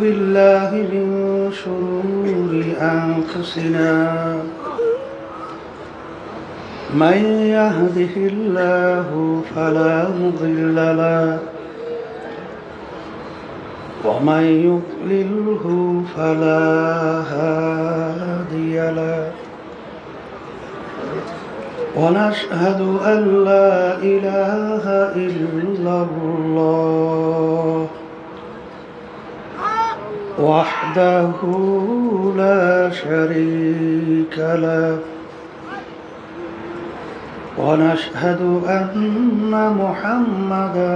بالله من شرور أنفسنا من يهده الله فلا مضل له ومن يضلله فلا هادي له ونشهد أن لا إله إلا الله وحده لا شريك له ونشهد أن محمدا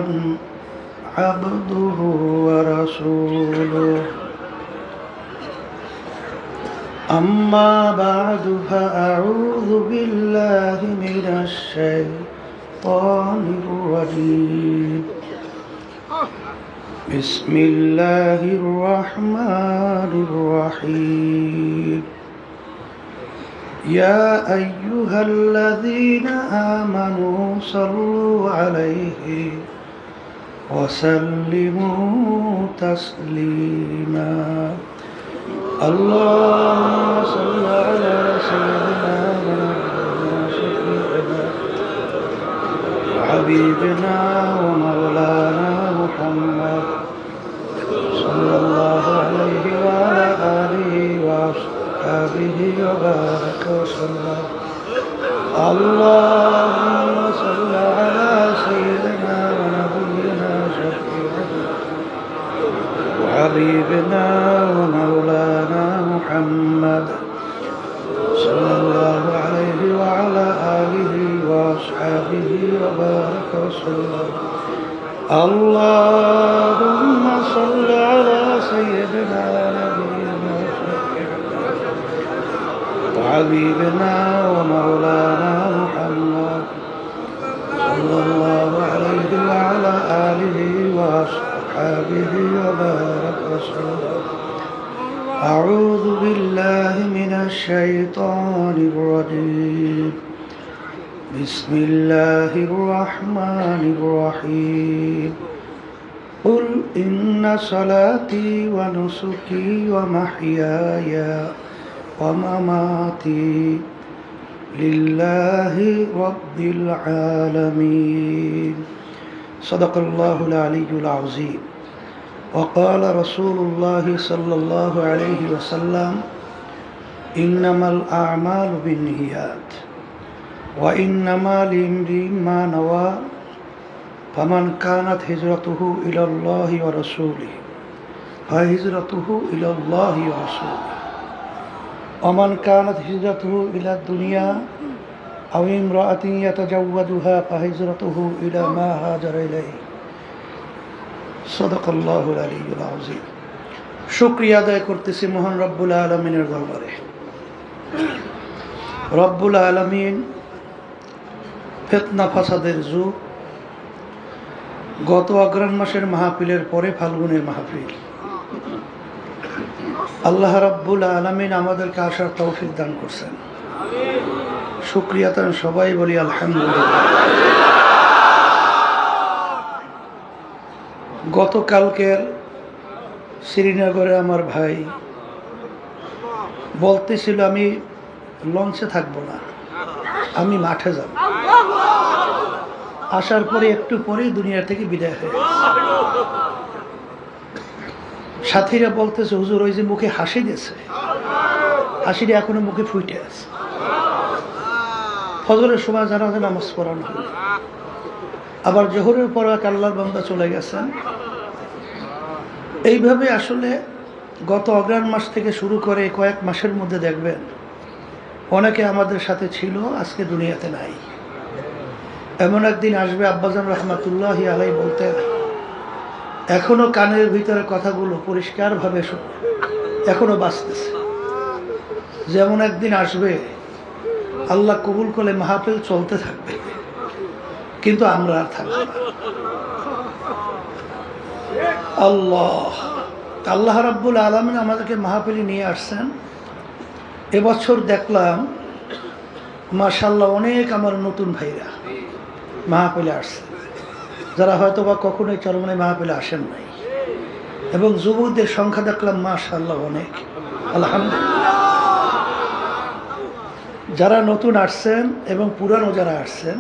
عبده ورسوله أما بعد فأعوذ بالله من الشيطان الرجيم بسم الله الرحمن الرحيم يا أيها الذين آمنوا صلوا عليه وسلموا تسليما اللهم صل على سيدنا ونبينا شفيعنا وحبيبنا ومولانا محمد صلى الله عليه وعلى آله وأصحابه وبارك وسلم اللهم صل على سيدنا ونبينا شفيعنا وحبيبنا ومولانا محمد صلى الله عليه وعلى آله وأصحابه وبارك وسلم اللهم صل على سيدنا ونبينا وحبيبنا ومولانا محمد صلى الله عليه وعلى آله وأصحابه وبارك وسلم أعوذ بالله من الشيطان الرجيم بسم الله الرحمن الرحيم قل إن صلاتي ونسكي ومحياي ومماتي لله رب العالمين صدق الله العلي العظيم وقال رسول الله صلى الله عليه وسلم إنما الأعمال بالنيات وإنما لامرئ ما نوى فمن كانت هجرته إلى الله ورسوله فهجرته إلى الله ورسوله ومن كانت هجرته إلى الدنيا أو امرأة يتزوجها فهجرته إلى ما هاجر إليه صدق الله العلي العظيم শুকরিয়া আদায় করতেছি মহান রব্বুল আলামিনের দরবারে। রব্বুল আলামিন ফিতনা ফাসাদের যুগ, গত অগ্রহায়ণ মাসের মাহফিলের পরে ফাল্গুনের মাহফিল, আল্লাহ রব্বুল আলামিন আমাদেরকে আসার তৌফিক দান করছেন। শুকরিয়া তার সবাই বলি আলহামদুলিল্লাহ। গতকালকের শ্রীনগরে আমার ভাই বলতেছিল আমি লঞ্চে থাকবো না, আমি মাঠে যাব। আসার পরে একটু পরেই দুনিয়া থেকে বিদায় হয়ে গেছে। সাথীরা বলতেছে হুজুর ওই যে মুখে হাসি দিয়েছে, হাসিটা এখনো মুখে ফুটে আছে। ফজরের সময় জানাজা নামাজ পড়ানো হলো, আবার জোহরের পর এক আল্লাহর বান্দা চলে গেছেন। এইভাবে আসলে গত অগ্রহায়ণ মাস থেকে শুরু করে কয়েক মাসের মধ্যে দেখবেন অনেকে আমাদের সাথে ছিল, আজকে দুনিয়াতে নাই। এমন একদিন আসবে, আব্বাজান রহমাতুল্লাহি আলাইহি বলতেন এখনো কানের ভিতরে কথাগুলো পরিষ্কারভাবে এখনো বাঁচতেছে। যেমন একদিন আসবে আল্লাহ কবুল করলে মাহফিল চলতে থাকবে, কিন্তু আমরা আর থাকবো না। আল্লাহ রাব্বুল আলামিন আমাদেরকে মাহফিলে নিয়ে আসছেন। এবছর দেখলাম মাশাআল্লাহ অনেক আমার নতুন ভাইরা মাহফিলে আসছে, যারা হয়তো বা কখনোই চরমনাই মাহফিলে আসেন নাই। এবং যুবকদের সংখ্যা দেখলাম মাশাআল্লাহ অনেক, আলহামদুলিল্লাহ। যারা নতুন আসছেন এবং পুরানো যারা আসছেন,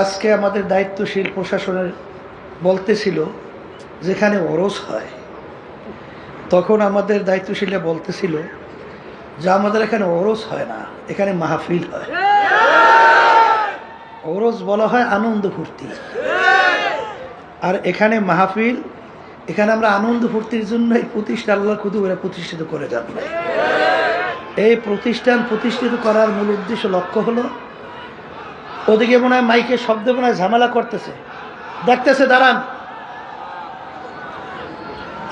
আজকে আমাদের দায়িত্বশীল প্রশাসনের বলতেছিল যেখানে ওরস হয়, তখন আমাদের দায়িত্বশীলরা বলতেছিল যে আমাদের এখানে ওরস হয় না, এখানে মাহফিল হয়। ওরস বলা হয় আনন্দ ফুর্তি, আর এখানে মাহফিল। এখানে আমরা আনন্দ ফুর্তির জন্য এই প্রতিষ্ঠান আল্লাহর কুতুবে প্রতিষ্ঠিত করে যাব। এই প্রতিষ্ঠান প্রতিষ্ঠিত করার মূল উদ্দেশ্য লক্ষ্য হলো, ওদিকে মনে হয় মাইকের শব্দে মনে হয় ঝামেলা করতেছে, দেখতেছে, দাঁড়ান।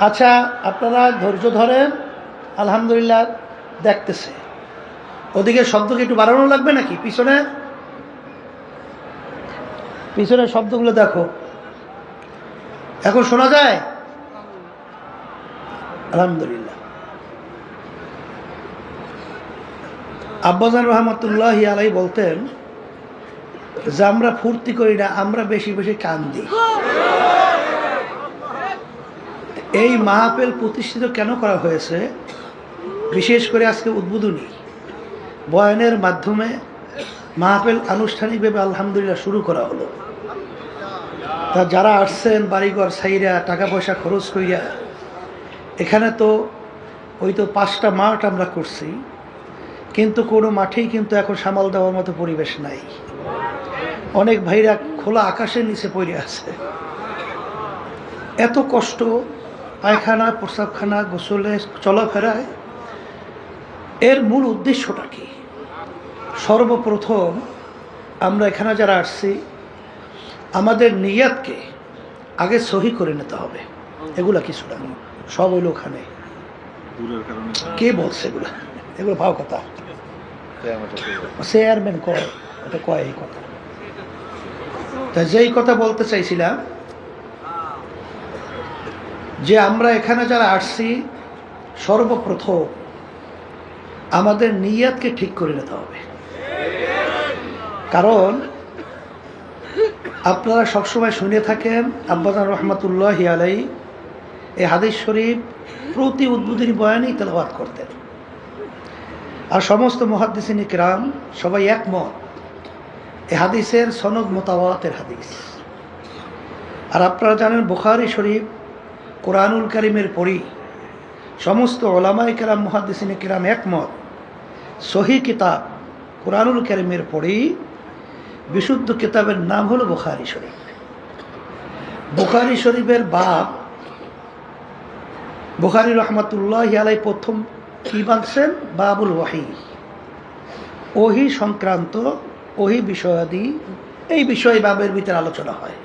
আচ্ছা, আপনারা ধৈর্য ধরেন, আলহামদুলিল্লাহ দেখতেছে। ওদিকে শব্দকে একটু বাড়ানো লাগবে নাকি? পিছনে শব্দগুলো দেখো, এখন শোনা যায়? আলহামদুলিল্লাহ। আব্বাজান রহমতুল্লাহ আলাই বলতেন যে আমরা ফুর্তি করি না, আমরা বেশি বেশি কান্দি। এই মাহফিল প্রতিষ্ঠিত কেন করা হয়েছে? বিশেষ করে আজকে উদ্বোধনী বয়ানের মাধ্যমে মাহফিল আনুষ্ঠানিকভাবে আলহামদুলিল্লাহ শুরু করা হলো। তা যারা আসছেন বাড়িঘর ছাইরা টাকা পয়সা খরচ কইরা, এখানে তো ওই তো 5টা মাঠ আমরা করছি, কিন্তু কোনো মাঠেই কিন্তু এখন সামাল দেওয়ার মতো পরিবেশ নাই। অনেক ভাইরা খোলা আকাশের নিচে পড়ে আছে। এত কষ্ট পায়খানা, প্রস্রাবখানা, গোসলে, চলাফেরায়। এর মূল উদ্দেশ্যটা কি? সর্বপ্রথম আমরা এখানে যারা আসছি, আমাদের নিয়াতকে আগে সহি করে নিতে হবে। এগুলা কিছু না, সব হইল ওখানে। কে বলছে এগুলা? এগুলো ভাও কথা, চেয়ারম্যান কয়, এটা কয় এই কথা। তা যেই কথা বলতে চাইছিলাম, যে আমরা এখানে যারা আসছি, সর্বপ্রথম আমাদের নিয়াতকে ঠিক করে নিতে হবে। কারণ আপনারা সবসময় শুনে থাকেন আব্বাজান রহমতুল্লাহ আলাই এই হাদিস শরীফ প্রতি উদ্বোধনী বয়ানেই তেলাওয়াত করতেন। আর সমস্ত মুহাদ্দিসিন কিরাম সবাই একমত, এই হাদিসের সনদ মুতাওয়াতির হাদিস। আর আপনারা জানেন বুখারী শরীফ কোরআনুল কারীমের পড়ি সমস্ত ওলামায়ে কেরাম, মুহাদ্দিসিন কিরাম একমত, সহি কিতাব কোরআনুল কারীমের পড়ি বিশুদ্ধ কিতাবের নাম হলো বুখারী শরীফ। বুখারী শরীফের বাব বুখারী রহমতুল্লাহ আলাই প্রথম কি বলছেন? বাবুল ওয়াহি, ওহি সংক্রান্ত, ওহি বিষয়াদি, এই বিষয় বাবের ভিতরে আলোচনা হয়।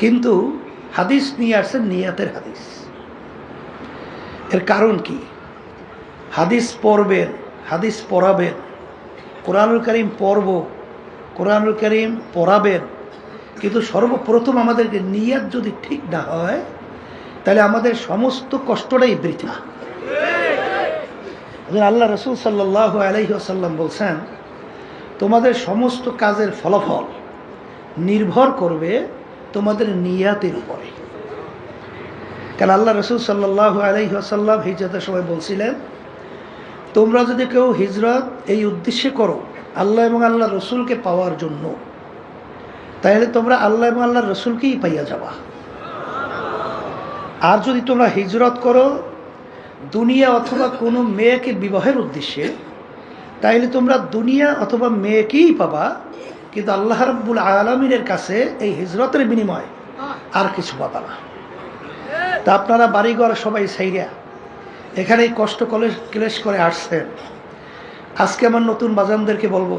কিন্তু হাদিস নিয়ে আসছেন নিয়াতের হাদিস। এর কারণ কি? হাদিস পড়বেন, হাদিস পড়াবেন, কোরআনুল কারীম পড়ব, কোরআনুল কারীম পড়াবেন, কিন্তু সর্বপ্রথম আমাদেরকে নিয়াত যদি ঠিক না হয়, তাহলে আমাদের সমস্ত কষ্টটাই বৃথা। আল্লাহ রসুল সাল্লাল্লাহু আলাইহি ওয়াসাল্লাম বলছেন, তোমাদের সমস্ত কাজের ফলাফল নির্ভর করবে তোমাদের নিয়াতের উপরে। কারণ আল্লাহ রসুল সাল্লাল্লাহু আলাইহি ওয়াসাল্লাম হিজরতের সময় বলছিলেন, তোমরা যদি কেউ হিজরত এই উদ্দেশ্যে করো আল্লাহ এবং আল্লাহ রসুলকে পাওয়ার জন্য, তাহলে তোমরা আল্লাহ এবং আল্লাহ রসুলকেই পাইয়া যাবা। আর যদি তোমরা হিজরত করো দুনিয়া অথবা কোনো মেয়েকে বিবাহের উদ্দেশ্যে, তাইলে তোমরা দুনিয়া অথবা মেয়েকেই পাবা, কিন্তু আল্লাহ রাব্বুল আলামিনের কাছে এই হিজরতের বিনিময় আর কিছু পাবা না। তা আপনারা বাড়িঘর সবাই ছাইরা এখানে কষ্ট ক্লেশ করে আসছেন। আজকে আমার নতুন বাজানদেরকে বলবো,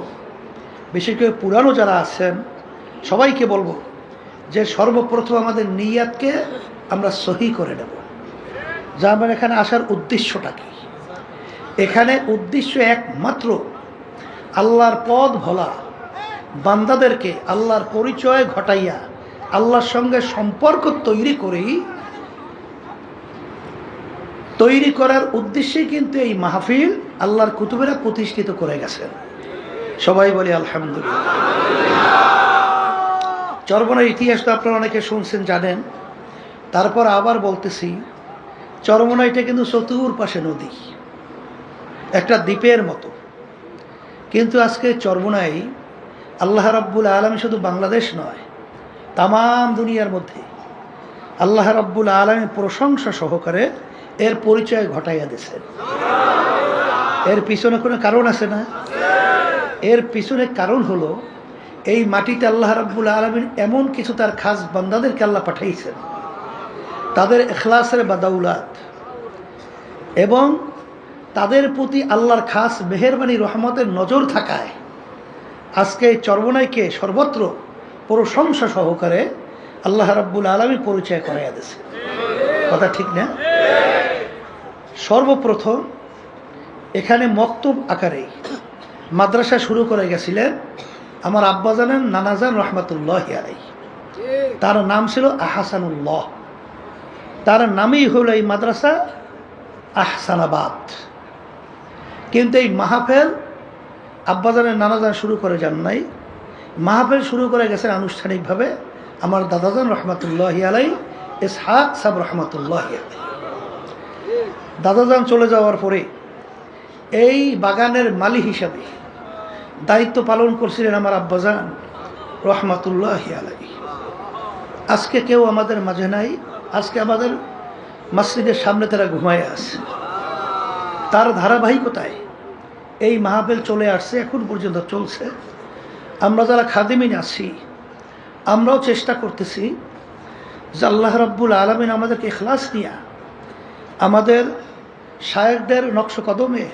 বিশেষ করে পুরানো যারা আছেন সবাইকে বলবো, যে সর্বপ্রথম আমাদের নিয়াতকে আমরা সহি করে নেব। যা আমার এখানে আসার উদ্দেশ্যটা কি? এখানে উদ্দেশ্য একমাত্র আল্লাহর পথ ভোলা, বান্দাদেরকে আল্লাহর পরিচয় ঘটাইয়া আল্লাহর সঙ্গে সম্পর্ক তৈরি করার উদ্দেশ্যে কিন্তু এই মাহফিল আল্লাহর কুতুবেরা প্রতিষ্ঠিত করে গেছেন। সবাই বলি আলহামদুলিল্লাহ। চরবনের ইতিহাস তো আপনারা অনেকে শুনছেন, জানেন। তারপর আবার বলতেছি, চরমোনাইটা কিন্তু চতুর্পাশে নদী, একটা দ্বীপের মতো। কিন্তু আজকে চরমোনাই আল্লাহ রাব্বুল আলামিন শুধু বাংলাদেশ নয়, তামাম দুনিয়ার মধ্যে আল্লাহ রাব্বুল আলামিন প্রশংসা সহকারে এর পরিচয় ঘটাইয়া দিয়েছেন। এর পিছনে কোনো কারণ আছে না? এর পিছনে কারণ হলো এই মাটিতে আল্লাহ রাব্বুল আলামিন এমন কিছু তার খাস বান্দাদেরকে আল্লাহ পাঠাইছেন, তাদের ইখলাসের বাদাউলাত এবং তাদের প্রতি আল্লাহর খাস মেহেরবানি রহমতের নজর থাকায় আজকে এই চরমোনাইকে সর্বত্র প্রশংসা সহকারে আল্লাহ রাব্বুল আলামিন পরিচয় করাইয়া দিয়েছে। কথা ঠিক না? সর্বপ্রথম এখানে মক্তব আকারে মাদ্রাসা শুরু করে গেছিলেন আমার আব্বাজানের নানাজান রহমাতুল্লাহি আলাইহি। তার নাম ছিল আহসানুল্লাহ। তার নামেই হলো এই মাদ্রাসা আহসানাবাদ। কিন্তু এই মাহফিল আব্বাজানের নানাজান শুরু করে যান নাই, মাহফিল শুরু করে গেছেন আনুষ্ঠানিকভাবে আমার দাদাজান রহমাতুল্লাহি আলাইহি, ইসহাক সাহেব রহমাতুল্লাহি আলাইহি। দাদাজান চলে যাওয়ার পরে এই বাগানের মালি হিসাবে দায়িত্ব পালন করছিলেন আমার আব্বাজান রহমাতুল্লাহি আলাইহি। আজকে কেউ আমাদের মাঝে নাই, আজকে আমাদের মসজিদের সামনে তারা ঘুমায় আছে। তার ধারাবাহিকতায় এই মাহফিল চলে আসছে, এখন পর্যন্ত চলছে। আমরা যারা খাদিমিন আছি আমরাও চেষ্টা করতেছি যে আল্লাহ রাব্বুল আলামিন আমাদেরকে ইখলাস নিয়ে আমাদের শায়েখদের নকশ কদমে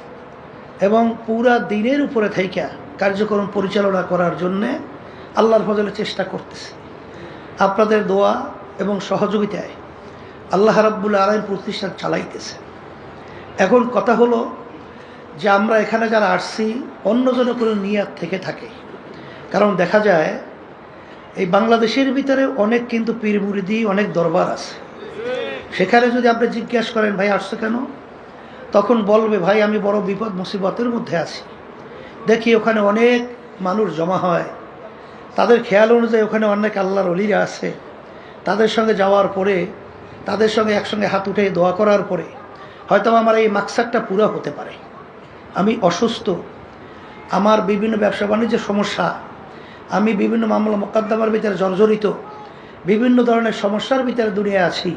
এবং পুরা দিনের উপরে থাইকা কার্যক্রম পরিচালনা করার জন্যে আল্লাহর ফজলে চেষ্টা করতেছি। আপনাদের দোয়া এবং সহযোগিতায় আল্লাহ রাব্বুল আলামিন প্রতিষ্ঠান চালাইতেছে। এখন কথা হলো যে আমরা এখানে যারা আসছি অন্যজনের কোনো নিয়াত থেকে থাকে, কারণ দেখা যায় এই বাংলাদেশের ভিতরে অনেক কিন্তু পীর মুরিদি অনেক দরবার আছে। সেখানে যদি আপনি জিজ্ঞাসা করেন ভাই আসছে কেন, তখন বলবে ভাই আমি বড় বিপদ মুসিবতের মধ্যে আছি। দেখি ওখানে অনেক মানুষ জমা হয়, তাদের খেয়াল অনুযায়ী ওখানে অনেক আল্লাহর ওলিরা আছে। তাদের সঙ্গে যাওয়ার পরে তাদের সঙ্গে একসঙ্গে হাত উঠে দোয়া করার পরে হয়তো আমার এই মাকসাদটা পুরো হতে পারে। আমি অসুস্থ, আমার বিভিন্ন ব্যবসা বাণিজ্যের সমস্যা, আমি বিভিন্ন মামলা মোকদ্দমার ভিতরে জর্জরিত, বিভিন্ন ধরনের সমস্যার ভিতরে দুনিয়ায় আছি।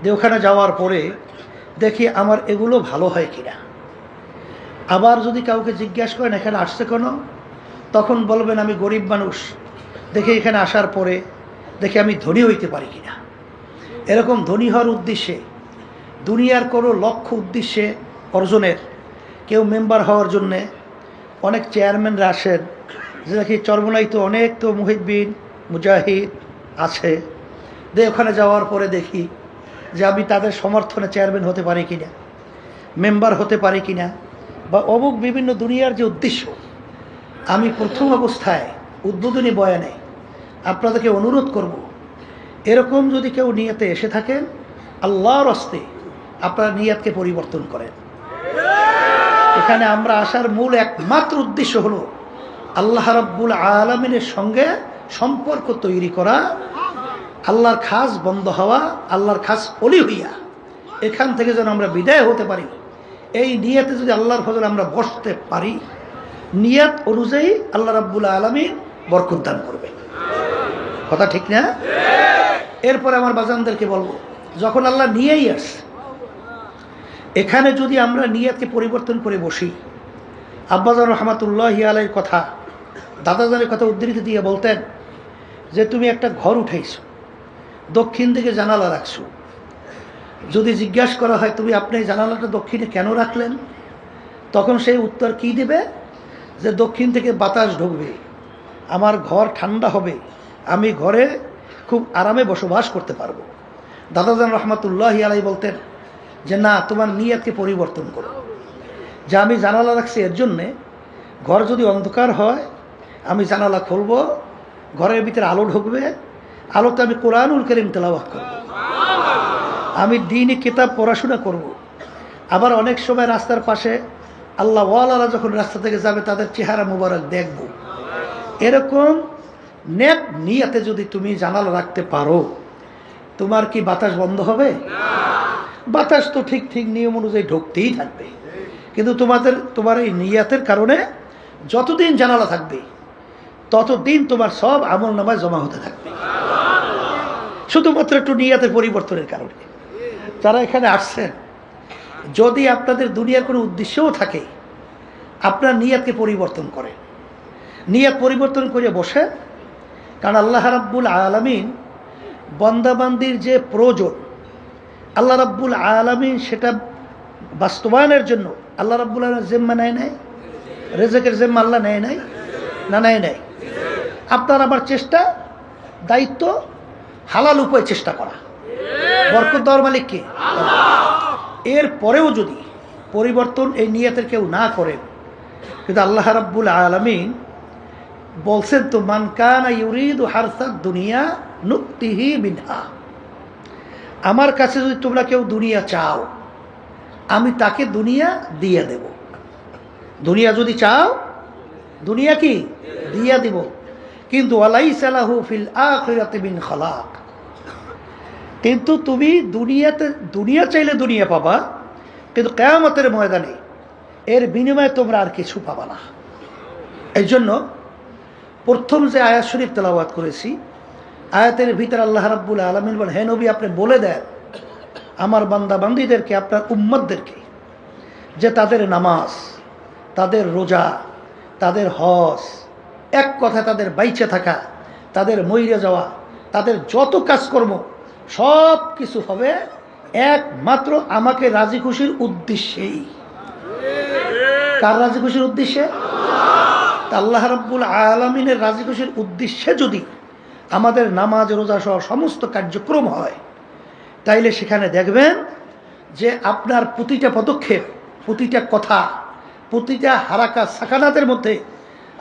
যে ওখানে যাওয়ার পরে দেখি আমার এগুলো ভালো হয় কিনা। আবার যদি কাউকে জিজ্ঞাসা করেন এখানে আসছে কেন, তখন বলবেন আমি গরিব মানুষ, দেখি এখানে আসার পরে দেখি আমি ধনী হইতে পারি কিনা। এরকম ধনী হওয়ার উদ্দেশ্যে, দুনিয়ার কোনো লক্ষ্য উদ্দেশ্যে অর্জনের, কেউ মেম্বার হওয়ার জন্যে অনেক চেয়ারম্যানরা আসেন, যে দেখি চরমোনাই তো অনেক তো মুহিদ্দিন মুজাহিদ আছে, ওখানে যাওয়ার পরে দেখি যে আমি তাদের সমর্থনে চেয়ারম্যান হতে পারি কিনা, মেম্বার হতে পারি কিনা, বা অমুক বিভিন্ন দুনিয়ার যে উদ্দেশ্য। আমি প্রথম অবস্থায় উদ্বোধনী বয়ানে আপনাদেরকে অনুরোধ করব, এরকম যদি কেউ নিয়তে এসে থাকেন আল্লাহর হস্তে আপনারা নিয়তকে পরিবর্তন করেন। এখানে আমরা আসার মূল একমাত্র উদ্দেশ্য হলো আল্লাহ রাব্বুল আলামিনের সঙ্গে সম্পর্ক তৈরি করা, আল্লাহর খাস বন্ধ হওয়া, আল্লাহর খাস অলি হইয়া এখান থেকে যেন আমরা বিদায় হতে পারি। এই নিয়তে যদি আল্লাহর ফজলে আমরা বসতে পারি, নিয়ত অনুযায়ী আল্লাহ রাব্বুল আলামিন বরকত দান করবে। কথা ঠিক না? এরপরে আমার বাজানদেরকে বলবো, যখন আল্লাহ নিয়েই আসছে, এখানে যদি আমরা নিয়তকে পরিবর্তন করে বসি, আব্বাজান রহমাতুল্লাহি আলাইহির কথা, দাদাজানের কথা উদ্ধৃতি দিয়ে বলতেন যে তুমি একটা ঘর উঠাইছো, দক্ষিণ দিকে জানালা রাখছো। যদি জিজ্ঞাসা করা হয় তুমি আপনি জানালাটা দক্ষিণে কেন রাখলেন, তখন সেই উত্তর কি দেবে যে দক্ষিণ থেকে বাতাস ঢুকবে, আমার ঘর ঠান্ডা হবে, আমি ঘরে খুব আরামে বসবাস করতে পারবো। দাদাজান রহমাতুল্লাহি আলাইহি বলতেন যে না, তোমার নিয়তকে পরিবর্তন করো, যে আমি জানালা রাখছি এর জন্যে ঘর যদি অন্ধকার হয় আমি জানালা খুলব, ঘরের ভিতরে আলো ঢুকবে, আলোতে আমি কোরআনুল কারীম তেলাওয়াত করব, আমি দ্বীনি কিতাব পড়াশোনা করব। আবার অনেক সময় রাস্তার পাশে আল্লাহ ওয়ালারা যখন রাস্তা থেকে যাবে তাদের চেহারা মুবারক দেখব। এরকম নেক নিয়তে যদি তুমি জানালা রাখতে পারো, তোমার কি বাতাস বন্ধ হবে? বাতাস তো ঠিক ঠিক নিয়ম অনুযায়ী ঢুকতেই থাকবে, কিন্তু তোমার এই নিয়াতের কারণে যতদিন জানালা থাকবে ততদিন তোমার সব আমল নামায় জমা হতে থাকবে, শুধুমাত্র একটু নিয়াতের পরিবর্তনের কারণে। যারা এখানে আসছেন, যদি আপনাদের দুনিয়ার কোনো উদ্দেশ্যও থাকে, আপনার নিয়াতকে পরিবর্তন করেন, নিয়াত পরিবর্তন করে বসে। কারণ আল্লাহ রাব্বুল আলামিন বান্দাবান্দির যে প্রয়োজন, আল্লাহ রাব্বুল আলামিন সেটা বাস্তবায়নের জন্য আল্লাহ রাব্বুল আলামিন জিম্মা নেয় নাই? রেজেকের জিম্মা আল্লাহ নেয় নাই? না নেয় নাই? আপনার আমার চেষ্টা, দায়িত্ব হালাল উপায়ে চেষ্টা করা। বরকত দেওয়ার মালিক কে? এর পরেও যদি পরিবর্তন এই নিয়তের কেউ না করেন, কিন্তু আল্লাহ রাব্বুল আলামিন বলছেন তো, মান কানা ইউরিদু হারসাদ দুনিয়া নুতিহি মিনহা, আমার কাছে যদি তোমরা কেউ দুনিয়া চাও, আমি তাকে দুনিয়া দিয়ে দেব। দুনিয়া যদি চাও, দুনিয়া কি দিয়া দিব, কিন্তু ওয়ালাইসা লাহু ফিল আখিরাতি মিন খালাক, কিন্তু তুমি দুনিয়া চাইলে দুনিয়া পাবা, কিন্তু কিয়ামতের ময়দানে এর বিনিময়ে তোমরা আর কিছু পাবা না। এই জন্য প্রথম যে আয়াত শরীফ তেলাওয়াত করেছি, আয়াতের ভিতরে আল্লাহ রাব্বুল আলামিন বলেন, হে নবী, আপনি বলে দেন আমার বান্দা বান্দীদেরকে, আপনার উম্মতদেরকে, যে তাদের নামাজ, তাদের রোজা, তাদের হজ, এক কথায় তাদের বাইচে থাকা, তাদের মইরে যাওয়া, তাদের যত কাজকর্ম সব কিছু হবে একমাত্র আমাকে রাজি খুশির উদ্দেশ্যেই। কার রাজি খুশির উদ্দেশ্যে? আল্লাহ রাব্বুল আলামিনের রাজি খুশির উদ্দেশ্যে যদি আমাদের নামাজ, রোজা সহ সমস্ত কার্যক্রম হয়, তাইলে সেখানে দেখবেন যে আপনার প্রতিটা পদক্ষেপ, প্রতিটা কথা, প্রতিটা হারাকা সাকানাতের মধ্যে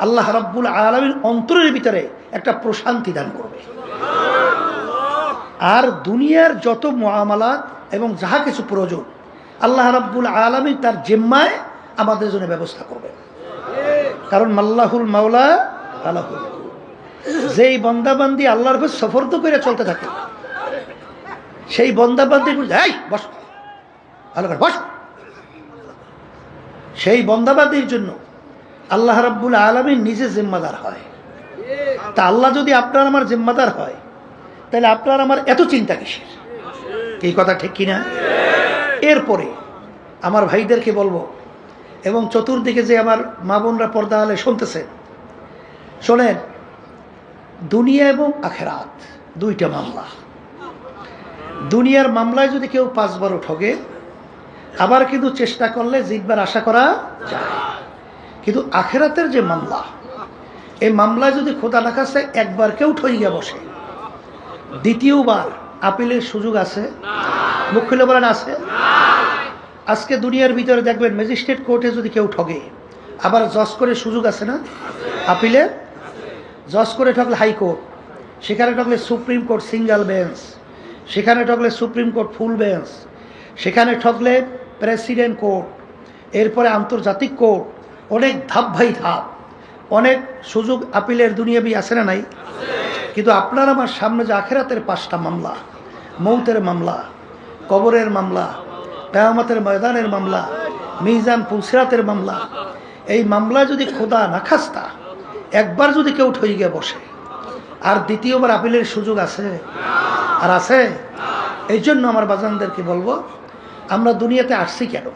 আল্লাহ রাব্বুল আলামিন অন্তরের ভিতরে একটা প্রশান্তি দান করবে। আর দুনিয়ার যত মুআমালাত এবং যাহা কিছু প্রয়োজন আল্লাহ রাব্বুল আলামিন তার জিম্মায় আমাদের জন্য ব্যবস্থা করবে। কারণ মাল্লাহুল মাওলা আলাহুল, যেই বন্দাবান্দি আল্লাহর উপর সফরদ করে চলতে থাকে, সেই বন্দাবান্দির বস ভালো করে বস, সেই বন্দাবান্দির জন্য আল্লাহ রাব্বুল আলামিন নিজে জিম্মাদার হয়। তা আল্লাহ যদি আপনার আমার জিম্মাদার হয়, তাহলে আপনার আমার এত চিন্তা কিসের? এই কথা ঠিক কিনা? এরপরে আমার ভাইদেরকে বলবো, এবং চতুর্দিকে যে আমার মা বোনরা পর্দা আলে শুনতেছেন, শোনেন, দুনিয়া এবং আখেরাত দুইটা মামলা। দুনিয়ার মামলায় যদি কেউ 5 বারও ঠগে, আবার কিন্তু চেষ্টা করলে জিতবার আশা করা যায়। কিন্তু আখেরাতের যে মামলা, এই মামলায় যদি খোদা না খাচ্ছে একবার কেউ ঠইয়া বসে, দ্বিতীয়বার আপিলের সুযোগ আছে? মুখ খুলে বলেন আছে? আজকে দুনিয়ার ভিতরে দেখবেন ম্যাজিস্ট্রেট কোর্টে যদি কেউ ঠগে, আবার জজ করে সুযোগ আছে না আপিলে? জজ করে ঠকলে হাইকোর্ট, সেখানে ঠকলে সুপ্রিম কোর্ট সিঙ্গেল বেঞ্চ, সেখানে ঠকলে সুপ্রিম কোর্ট ফুল বেঞ্চ, সেখানে ঠকলে প্রেসিডেন্ট কোর্ট, এরপরে আন্তর্জাতিক কোর্ট, অনেক ধাপ ভাই ধাপ, অনেক সুযোগ আপিলের দুনিয়াবি আছে না নাই? কিন্তু আপনার আমার সামনে যে আখেরাতের 5টা মামলা, মৌতের মামলা, কবরের মামলা, কিয়ামতের ময়দানের মামলা, মিজান পুলসিরাতের মামলা, এই মামলা যদি খোদা না খাস্তা একবার যদি কেউ ঠই গিয়ে বসে, আর দ্বিতীয়বার আপিলের সুযোগ আছে? আর আছে? এই জন্য আমার বাজানদেরকে বলবো, আমরা দুনিয়াতে আসছি কেন,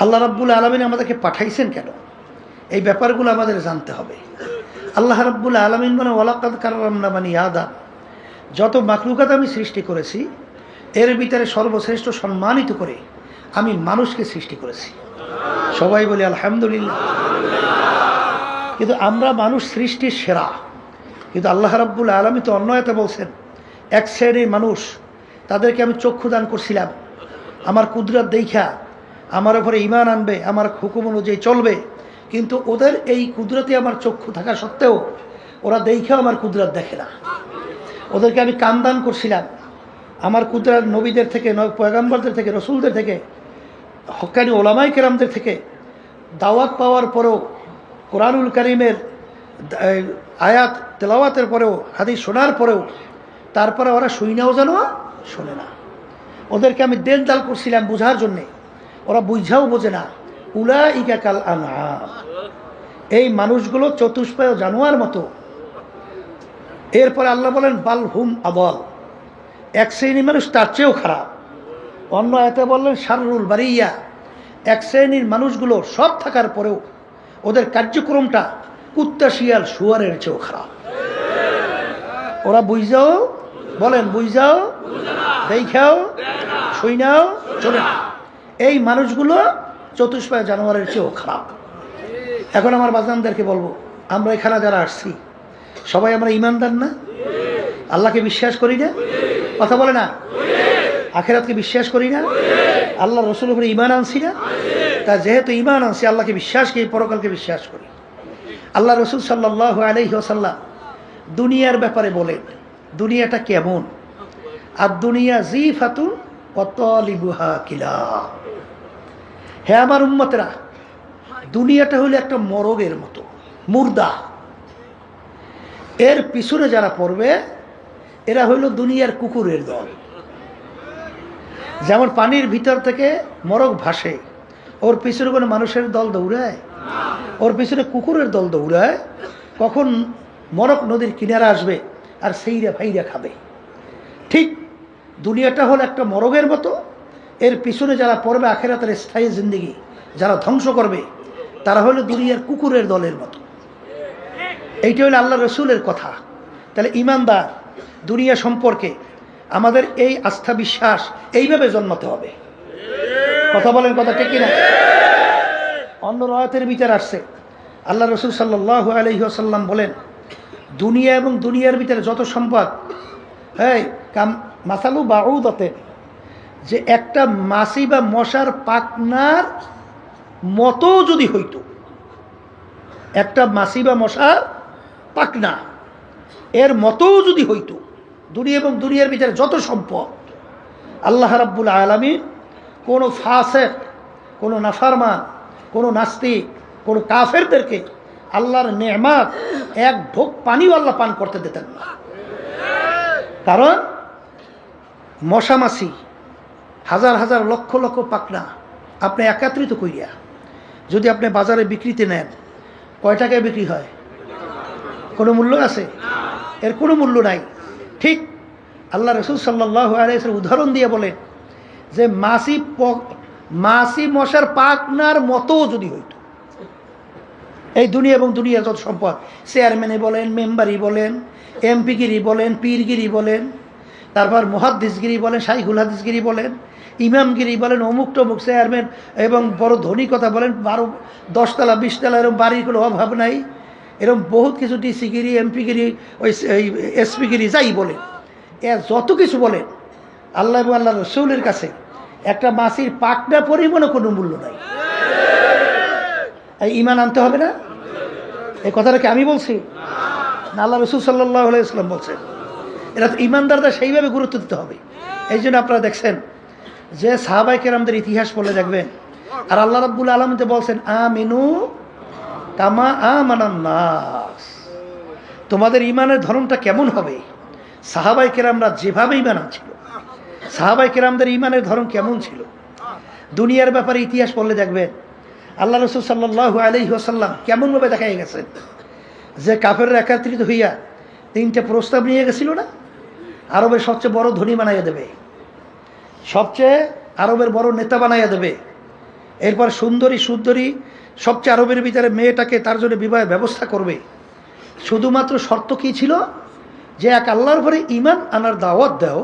আল্লাহ রাব্বুল আলামিন আমাদেরকে পাঠাইছেন কেন, এই ব্যাপারগুলো আমাদের জানতে হবে। আল্লাহ রাব্বুল আলামিন বলে, ওয়ালাকাদ কাররামনা বানি আদম, যত মাখলুকাত আমি সৃষ্টি করেছি এর ভিতরে সর্বশ্রেষ্ঠ সম্মানিত করে আমি মানুষকে সৃষ্টি করেছি। সবাই বলি আলহামদুলিল্লাহ। কিন্তু আমরা মানুষ সৃষ্টির সেরা, কিন্তু আল্লাহ রাব্বুল আলামিন তো অন্য আয়াতে বলছেন, এক শ্রেণীর মানুষ, তাদেরকে আমি চক্ষু দান করছিলাম, আমার কুদরত দেখা আমার উপরে ঈমান আনবে, আমার হুকুম অনুযায়ী চলবে, কিন্তু ওদের এই কুদরতে আমার চক্ষু থাকা সত্ত্বেও ওরা দেখেও আমার কুদরত দেখে না। ওদেরকে আমি কান দান করছিলাম, আমার কুদরত নবীদের থেকে, পয়গম্বরদের থেকে, রসুলদের থেকে, হক্কানি ওলামাই কেরামদের থেকে দাওয়াত পাওয়ার পরেও, কোরআনুল কারীমের আয়াত তেলাওয়াতের পরেও, হাদিস শোনার পরেও তারপরে ওরা শুইনাও যেন শোনে না। ওদেরকে আমি দেন দাল করছিলাম বোঝার জন্যে, ওরা বুঝাও বোঝে না। উলাইকা কাল আনআম, এই মানুষগুলো চতুষ্পায় জানোয়ার মতো। এরপরে আল্লাহ বলেন বাল হুম আদল, এক শ্রেণীর মানুষ তার চেয়েও খারাপ। অন্য আয়াতে বললেন শাররুল বারিয়া, এক শ্রেণীর মানুষগুলো সব থাকার পরেও ওদের কার্যক্রমটা কুত্তা শিয়াল শুয়ারের চেয়েও খারাপ। ওরা বুঝাও, বলেন বুঝাও, দেখাও, শুইনাও, চলে না। এই মানুষগুলো চতুষ্পায় জানোয়ারের চেয়েও খারাপ। এখন আমার বাজানদেরকে বলবো, আমরা এখানে যারা আসছি সবাই আমরা ইমানদার না? আল্লাহকে বিশ্বাস করি না? কথা বলে না? আখিরাতকে বিশ্বাস করি না? আল্লাহ রসুলের উপরে ইমান আনছি না? তা যেহেতু ইমান আনছি, আল্লাহকে বিশ্বাস করি, পরকালকে বিশ্বাস করি। আল্লাহ রসুল সাল্লাল্লাহু আলাইহি ওয়াসাল্লাম দুনিয়ার ব্যাপারে বলেন, দুনিয়াটা কেমন? আর দুনিয়া জিফাতুন ওয়া তালিবুহা কিলাব। হে আমার উম্মতেরা, দুনিয়াটা হলো একটা মরগের মতো, মুর্দা। এর পিছনে যারা পড়বে এরা হইল দুনিয়ার কুকুরের দল। যেমন পানির ভিতর থেকে মরগ ভাসে, ওর পিছনে কোনো মানুষের দল দৌড়ায়? ওর পিছনে কুকুরের দল দৌড়ায়। কখন মরগ নদীর কিনারা আসবে আর সেইরা ফাইরা খাবে। ঠিক দুনিয়াটা হলো একটা মরগের মতো, এর পিছনে যারা পড়বে আখিরাতের স্থায়ী জিন্দেগি যারা ধ্বংস করবে তারা হলো দুনিয়ার কুকুরের দলের মতো। এইটা হলো আল্লাহ রসুলের কথা। তাহলে ইমানদার দুনিয়া সম্পর্কে আমাদের এই আস্থা বিশ্বাস এইভাবে জন্মাতে হবে। কথা বলেন, কথা ঠিক কিনা? অন্য রায়াতের ভিতর আসছে আল্লাহ রসুল সাল্লাল্লাহু আলাইহি ওয়াসাল্লাম বলেন, দুনিয়া এবং দুনিয়ার ভিতরে যত সম্পদ, হ্যাঁ কাম মাসালু বাউদাতে, যে একটা মাছি বা মশার পাখনার মতো যদি হইতো, একটা মাছি বা মশার পাখনা এর মতো যদি হইতো, দুনিয়া এবং দুনিয়ার ভিতরে যত সম্পদ, আল্লাহ রাব্বুল আলামিন কোনো ফাসিক, কোনো নাফরমান, কোনো নাস্তিক, কোনো কাফেরদেরকে আল্লাহর নেয়ামত এক ঢোক পানিও আল্লাহ পান করতে দিতেন না। কারণ মশা মাছি হাজার হাজার লক্ষ লক্ষ পাখনা আপনি একত্রিত করিয়া যদি আপনি বাজারে বিক্রিতে নেন, কয় টাকায় বিক্রি হয়? কোনো মূল্য আছে? এর কোনো মূল্য নাই। ঠিক আল্লাহ রসুল সাল্লাল্লাহু আলাইহি ওয়াসাল্লাম উদাহরণ দিয়ে বলেন যে মাছি মশার পাখনার মতো যদি হইতো, এই দুনিয়া এবং দুনিয়ার যত সম্পদ, চেয়ারম্যানে বলেন, মেম্বারি বলেন, এমপিগিরি বলেন, পীরগিরি বলেন, তারপর মুহাদ্দিসগিরি বলেন, শাইখুল হাদিসগিরি বলেন, ইমামগিরি বলেন, অমুক টমুক চেয়ারম্যান এবং বড় ধনী কথা বলেন, 10 তলা 20 তলা এরকম বাড়ির কোনো অভাব নাই, এরকম বহুত কিছু ডিসিগিরি, এমপিগিরি, ওই এসপিগিরি যাই বলেন, এর যত কিছু বলেন, আল্লাহ এবং আল্লাহ রসুলের কাছে একটা মাছির পাখনা পরিমাণও কোনো মূল্য নাই। এই ঈমান আনতে হবে না? এই কথাটা কি আমি বলছি না আল্লাহ রসুল সাল্লাল্লাহু আলাইহি ওয়াসাল্লাম বলছেন? এরা তো ঈমানদারদের সেইভাবে গুরুত্ব দিতে হবে। এই জন্য আপনারা দেখছেন যে সাহাবায়ে কেরামদের ইতিহাস পড়লে দেখবেন, আর আল্লাহ রাব্বুল আলামিন তো বলছেন আমিনু কামা আমানান নাস, তোমাদের ঈমানের ধরনটা কেমন হবে? সাহাবায়ে কেরামরা যেভাবে ঈমান আনছিল, সাহাবায়ে কেরামদের ঈমানের ধরন কেমন ছিল? দুনিয়ার ব্যাপারে ইতিহাস পড়লে দেখবেন আল্লাহ রসুল সাল্লাল্লাহু আলাইহি ওয়াসাল্লাম কেমনভাবে দেখা গেছেন যে কাফেররা একত্রিত হইয়া 3টে প্রস্তাব নিয়ে গেছিল না, আরবের সবচেয়ে বড় ধনী বানাইয়া দেবে, সবচেয়ে আরবের বড় নেতা বানাইয়া দেবে, এরপর সুন্দরী সুন্দরী সবচেয়ে আরবের ভিতরে মেয়েটাকে তার জন্য বিবাহের ব্যবস্থা করবে। শুধুমাত্র শর্ত কী ছিল? যে এক আল্লাহর উপরে ঈমান আনার দাওয়াত দাও,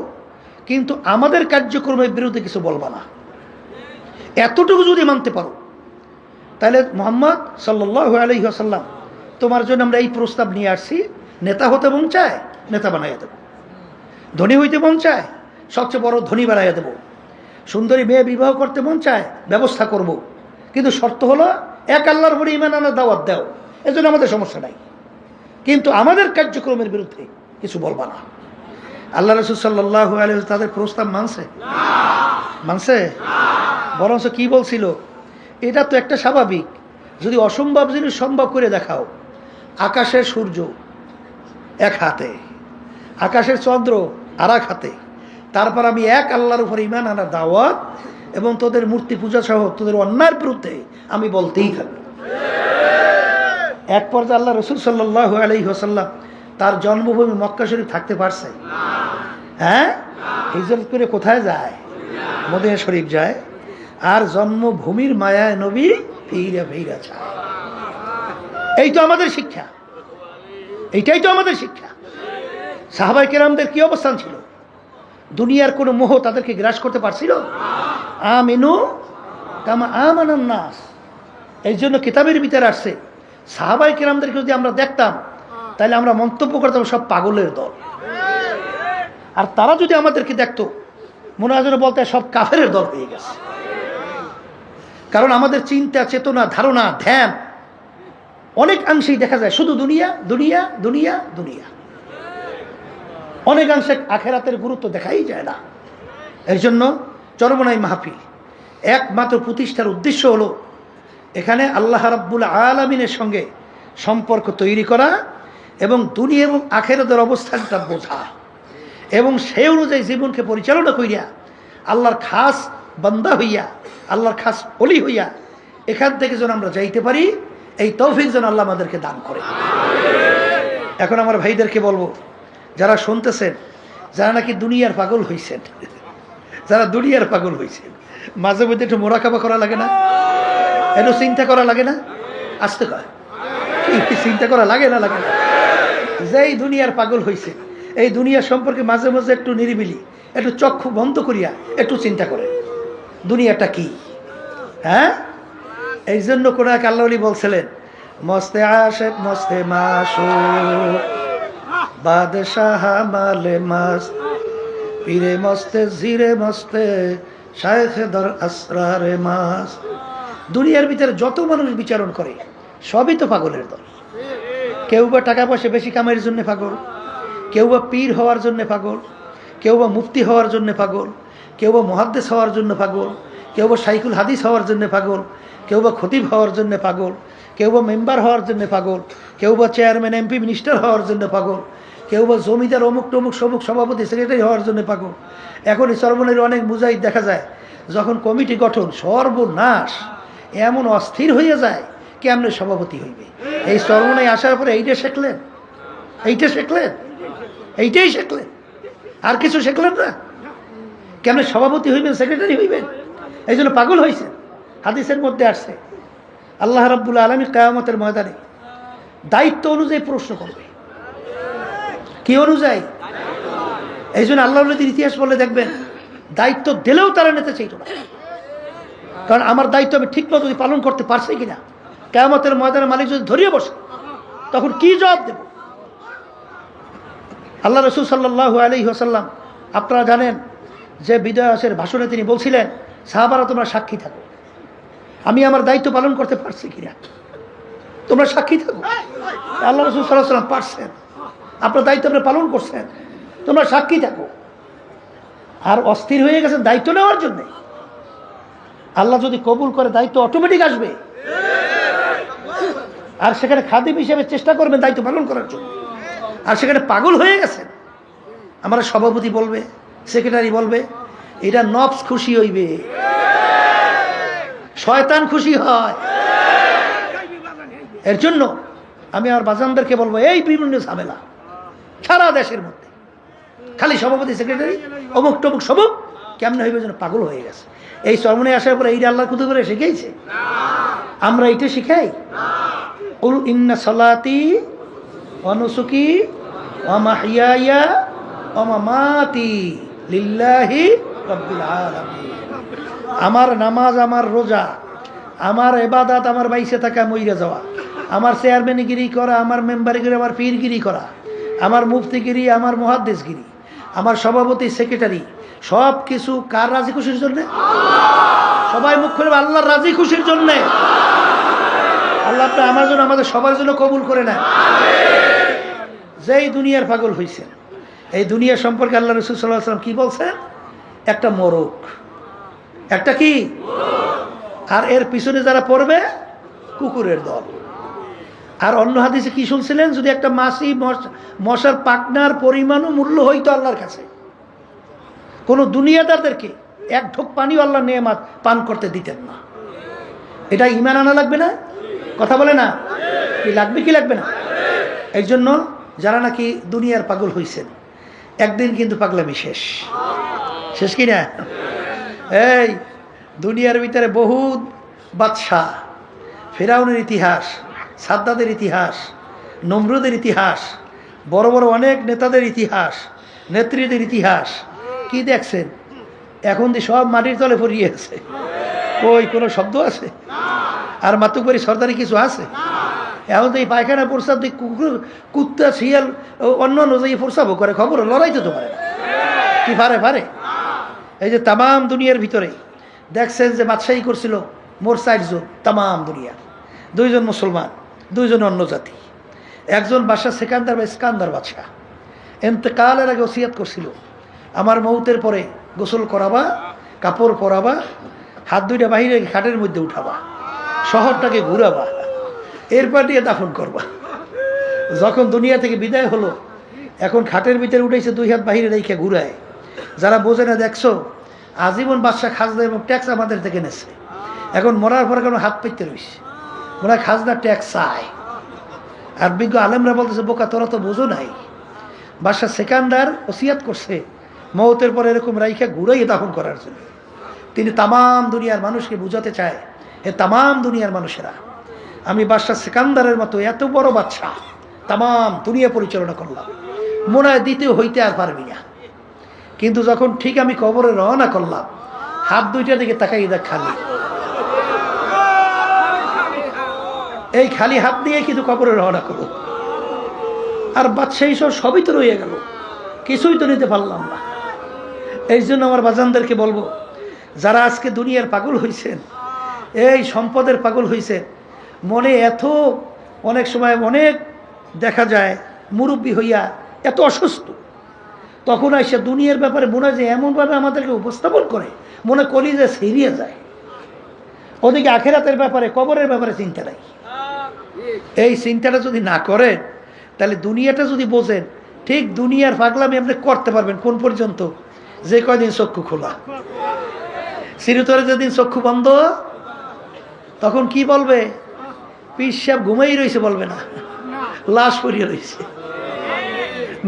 কিন্তু আমাদের কার্যক্রমের বিরুদ্ধে কিছু বলবা না। এতটুকু যদি মানতে পারো তাহলে মুহাম্মদ সাল্লাল্লাহু আলাইহি ওয়াসাল্লাম তোমার জন্য আমরা এই প্রস্তাব নিয়ে আসছি, নেতা হতে মন চায় নেতা বানাইয়া দেব, ধনী হইতে মন চায় সবচেয়ে বড় ধনী বানাইয়া দেব, সুন্দরী মেয়ে বিবাহ করতে মন চায় ব্যবস্থা করব, কিন্তু শর্ত হলো এক আল্লাহর উপরে ঈমান আনার দাওয়াত দাও। এজন্য আমাদের সমস্যা নাই, কিন্তু আমাদের কার্যক্রমের বিরুদ্ধে কিছু বলবা না। আল্লাহ রাসূল সাল্লাল্লাহু আলাইহি ওয়াসাল্লাম তাদের প্রস্তাব মানছে? মানছে? বরঞ্চ কি বলছিল? এটা তো একটা স্বাভাবিক, যদি অসম্ভব জিনিস সম্ভব করে দেখাও। আকাশের সূর্য এক হাতে, আকাশের চন্দ্র আর এক হাতে। তারপর আমি এক আল্লাহর উপর ঈমান আনার দাওয়াত এবং তোদের মূর্তি পূজা সহ তোদের অন্যায়ের বিরুদ্ধে আমি বলতেই থাকবো। এক পর্যায়ে আল্লাহ রসুল সাল্লাল্লাহু আলাইহি ওয়াসাল্লাম তার জন্মভূমি মক্কা শরীফ থাকতে পারছে? হ্যাঁ, হিজরত করে কোথায় যায়? মদিনা শরীফ যায়। আর জন্মভূমির মায়ায় নবী ফিরা ফিরা যায়। এই তো আমাদের শিক্ষা, এইটাই তো আমাদের শিক্ষা। সাহাবায়ে কেরামদের কি অবস্থান ছিল? দুনিয়ার কোনো মোহ তাদেরকে গ্রাস করতে পারছিল? আমিনু কামা আমানান নাস। এই জন্য কিতাবের ভিতরে আসছে সাহাবায়ে কেরামদেরকে যদি আমরা দেখতাম তাহলে আমরা মন্তব্য করতাম সব পাগলের দল। আর তারা যদি আমাদেরকে দেখতো মনে হয় যেন বলতে সব কাফেরের দল হয়ে গেছে। কারণ আমাদের চিন্তা, চেতনা, ধারণা, ধ্যান অনেকাংশেই দেখা যায় শুধু দুনিয়া দুনিয়া দুনিয়া দুনিয়া। অনেকাংশে আখেরাতের গুরুত্ব দেখাই যায় না। এর জন্য চরমনাই মাহফিল একমাত্র প্রতিষ্ঠার উদ্দেশ্য হলো এখানে আল্লাহ রাব্বুল আলামিনের সঙ্গে সম্পর্ক তৈরি করা এবং দুনিয়া এবং আখেরাতের অবস্থানটা বোঝা এবং সেই অনুযায়ী জীবনকে পরিচালনা করিয়া আল্লাহর খাস বান্দা হইয়া, আল্লাহর খাস ওলি হইয়া এখান থেকে যেন আমরা যাইতে পারি, এই তৌফিক যেন আল্লাহ আমাদেরকে দান করে। এখন আমার ভাইদেরকে বলবো, যারা শুনতেছেন, যারা নাকি দুনিয়ার পাগল হইছেন, যারা দুনিয়ার পাগল হইছেন, মাঝে মধ্যে একটু মোরাকাবা করা লাগে না? একটু চিন্তা করা লাগে না? আসতে কয় কি চিন্তা করা লাগে না? লাগে না? যেই দুনিয়ার পাগল হইছে এই দুনিয়া সম্পর্কে মাঝে মাঝে একটু নিরিবিলি একটু চক্ষু বন্ধ করিয়া একটু চিন্তা করে দুনিয়াটা কি। হ্যাঁ, এই জন্য কোন এক আল্লাহ ওলি বলছিলেন, মস্তে আশেক মস্তে মাসুক বাদশাহ মালে মাস্ত পীরে মস্তে জিরে মস্তে শায়েখে দর আসরারে মাস্ত। দুনিয়ার ভিতরে যত মানুষ বিচারণ করে সবই তো পাগলের দল। কেউ বা টাকা পয়সা বেশি কামাইয়ের জন্য পাগল, কেউ বা পীর হওয়ার জন্য পাগল, কেউ বা মুফতি হওয়ার জন্য পাগল, কেউ বা মুহাদ্দিস হওয়ার জন্য পাগল, কেউ বা শাইখুল হাদিস হওয়ার জন্য পাগল, কেউ বা খতিব হওয়ার জন্য পাগল, কেউ বা মেম্বার হওয়ার জন্য পাগল, কেউ বা চেয়ারম্যান এমপি মিনিস্টার হওয়ার জন্য পাগল, কেউ বা জমিদার অমুক টমুক সমুক সভাপতি সেক্রেটারি হওয়ার জন্য পাগল। এখন এই চরমনের অনেক মুজাহিদ দেখা যায় যখন কমিটি গঠন সর্বনাশ, এমন অস্থির হয়ে যায় কেমনে সভাপতি হইবে। এই চরমনায় আসার পরে এইটা শিখলেন, এইটা শিখলেন, এইটাই শিখলেন, আর কিছু শিখলেন না। কেমনে সভাপতি হইবেন, সেক্রেটারি হইবেন, এই জন্য পাগল হয়েছে। হাদিসের মধ্যে আসছে আল্লাহ রাব্বুল আলামিন কিয়ামতের ময়দানে দায়িত্ব অনুযায়ী প্রশ্ন করবে। কি অনুযায়ী? এই জন্য আল্লাহ নবীর ইতিহাস বলে দেখবেন দায়িত্ব দিলেও তারা নিতে চাইতো না। কারণ আমার দায়িত্ব আমি ঠিক মতো পালন করতে পারছি কিনা, কিয়ামতের ময়দানে মালিক যদি ধরিয়ে বসে তখন কি জবাব দেব? আল্লাহ রাসূল সাল্লাল্লাহু আলাইহি ওয়াসাল্লাম আপনারা জানেন যে বিদায়ের ভাষণে তিনি বলছিলেন, সাহাবারা তোমরা সাক্ষী থাকো, আমি আমার দায়িত্ব পালন করতে পারছি কিনা, তোমরা সাক্ষী থাকো। আল্লাহ রাসূল সাল্লাল্লাহু আলাইহি ওয়াসাল্লাম পারছেন, আপনার দায়িত্ব আপনি পালন করছেন, তোমরা সাক্ষী থাকো। আর অস্থির হয়ে গেছেন দায়িত্ব নেওয়ার জন্য। আল্লাহ যদি কবুল করে দায়িত্ব অটোমেটিক আসবে। আর সেখানে খাদিম হিসেবে চেষ্টা করবেন দায়িত্ব পালন করার জন্য। আর সেখানে পাগল হয়ে গেছেন, আমার সভাপতি বলবে, সেক্রেটারি বলবে, এটা নফস খুশি হইবে, শয়তান খুশি হয়। এর জন্য আমি আমার বাজানদেরকে বলবো, এই বিভিন্ন ঝামেলা সারা দেশের মধ্যে খালি সভাপতি সেক্রেটারি অমুক টমুক সবুক কেমনে হইবে যেন পাগল হয়ে গেছে। এই চরমনে আসার পরে এইটা আল্লাহ কুতু করে শিখাইছে? আমরা এইটা শিখাই? কুল ইন্না সালাতি ওয়া নুসুকি ওয়া মাহইয়ায়া ওয়া মামাতি লিল্লাহি রাব্বিল আলামিন। আমার নামাজ, আমার রোজা, আমার ইবাদত, আমার বাইসে থাকা মইরা যাওয়া, আমার চেয়ারম্যানগিরি করা, আমার মেম্বারগিরি, আমার পীরগিরি করা, আমার মুফতিগিরি, আমার মুহাদ্দিসগিরি, আমার সভাপতি সেক্রেটারি, সব কিছু কার রাজি খুশির জন্য? সবাই মুখ খুলে আল্লাহর রাজি খুশির জন্য। আল্লাহ আপনি আমার জন্য, আমাদের সবার জন্য কবুল করে নেন। যেই দুনিয়ার পাগল হয়েছেন, এই দুনিয়া সম্পর্কে আল্লাহ রাসূল সাল্লাল্লাহু আলাইহি ওয়াসাল্লাম কি বলছেন? একটা মরক, একটা কি, আর এর পিছনে যারা পড়বে কুকুরের দল। আর অন্য হাদিসে কি শুনছিলেন? যদি একটা মাছি মশার পাকনার পরিমাণও মূল্য হইতো আল্লাহর কাছে, কোনো দুনিয়াদারদেরকে এক ঢোক পানিও আল্লাহ নেয়ামত পান করতে দিতেন না। এটা ঈমান আনা লাগবে না? কথা বলে না? কি লাগবে কি লাগবে না? এই জন্য যারা নাকি দুনিয়ার পাগল হইছেন, একদিন কিন্তু পাগলামি শেষ। শেষ কি না? এই দুনিয়ার ভিতরে বহুত বাদশাহ, ফেরাউনের ইতিহাস, সাদ্দাদের ইতিহাস, নমরুদের ইতিহাস, বড় বড় অনেক নেতাদের ইতিহাস, নেত্রীদের ইতিহাস কি দেখছেন? এখন দিয়ে সব মাটির তলে পড়িয়ে আছে। ওই কোনো শব্দ আছে? আর মাতুকবাড়ি সর্দারি কিছু আছে? এখন তো এই পায়খানা প্রস্রাব দিয়ে কুকুর, কুত্তা, শিয়াল, অন্য অন্য যে প্রস্রাবও করে, খবর লড়াইতে তো পারে না। কি পারে? এই যে তামাম দুনিয়ার ভিতরে দেখছেন যে বাদশাহী করছিল মোর 4 জন, তামাম দুনিয়ার 2 জন মুসলমান, 2 জন অন্য জাতি। একজন বাদশাহ সেকান্দার বা ইস্কান্দার বাদশাহ এন্তেকালের আগে ওসিয়াত করছিল, আমার মৌতের পরে গোসল করাবা, কাপড় পরাবা, হাত 2টা বাহিরে খাটের মধ্যে উঠাবা, শহরটাকে ঘুরাবা, এরপর দিয়ে দাফন করবা। যখন দুনিয়া থেকে বিদায় হলো, এখন খাটের ভিতরে উঠেছে, 2 হাত বাহিরে রেখে ঘুরায়। যারা বোঝে না, দেখছো আজীবন বাদশাহ খাজনা এবং ট্যাক্স আমাদের থেকে নেছে, এখন মরার পরে কেন হাত পেতে রয়েছে, ওরা খাজনা ট্যাক্স চায়। আর বিজ্ঞ আলেমরা বলতেছে, বোকা তোরা তো বোঝো নাই, বাদশাহ সেকান্দার ওসিয়াত করছে মৌতের পরে এরকম রাইখা ঘুরাইয়ে দাফন করার জন্য। তিনি তামাম দুনিয়ার মানুষকে বুঝাতে চায়, এ তামাম দুনিয়ার মানুষেরা, আমি বাদশাহ সেকান্দারের মতো এত বড় বাদশাহ তামাম দুনিয়া পরিচালনা করলাম, মনে হয় দ্বিতীয় হইতে আর পারবি না। কিন্তু যখন ঠিক আমি কবরে রওনা করলাম, হাত 2টার দিকে তাকাই দেখ খালি, এই খালি হাত দিয়ে কিন্তু কবরে রওনা করো। আর বাদশাহী সবই তো রয়ে গেল, কিছুই তো নিতে পারলাম না। এই জন্য আমার বাজানদেরকে বলবো, যারা আজকে দুনিয়ার পাগল হয়েছেন, এই সম্পদের পাগল হয়েছেন, মনে এত অনেক সময় অনেক দেখা যায় মুরব্বী হইয়া এত অসুস্থ, তখন এসে দুনিয়ার ব্যাপারে মনে হয় যে এমনভাবে আমাদেরকে উপস্থাপন করে, মনে করি যে সিরিয়ে যায়। ওদিকে আখেরাতের ব্যাপারে, কবরের ব্যাপারে চিন্তা নাই। এই চিন্তাটা যদি না করেন, তাহলে দুনিয়াটা যদি বোঝেন, ঠিক দুনিয়ার পাগলামি আপনি করতে পারবেন কোন পর্যন্ত? যে কয়দিন চক্ষু খোলা। চিরতরে যেদিন চক্ষু বন্ধ, তখন কি বলবে? পীর সাহেব ঘুমাই রয়েছে বলবে না, লাশ পড়িয়ে রয়েছে।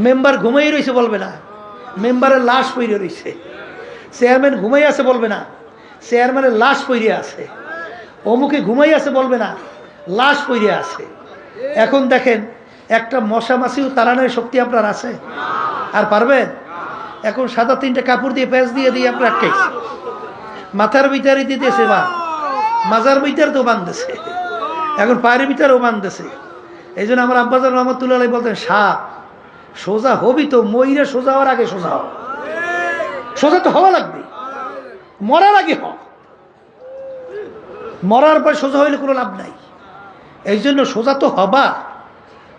মেম্বার ঘুমাই রয়েছে বলবে না, মেম্বারের লাশ পড়িয়ে রয়েছে। চেয়ারম্যান ঘুমাই আছে বলবে না, চেয়ারম্যানের লাশ পড়িয়ে আছে। অমুকে ঘুমাই আছে বলবে না, লাশ পড়িয়ে আছে। এখন দেখেন, একটা মশা মাছিও তাড়ানোর শক্তি আপনার আছে? আর পারবেন? এখন সাদা 3টে কাপড় দিয়ে প্যাঁচ দিয়ে দিয়ে আপনার আটকাইছে, মাথার ভিতরে দিতেছে, বা মাজার ভিতরে তো বাঁধতেছে, এখন পায়ের ভিতরেও বাঁধতেছে। এই জন্য আমার আব্বাজান রহমতুল্লাহ আলাইহি বলতেন, সাপ সোজা হবি তো মইরা সোজা হওয়ার আগে সোজা হও। সোজা তো হওয়া লাগবে, মরার আগে হ, মরার পর সোজা হইলে কোনো লাভ নাই। এই জন্য সোজা তো হবা।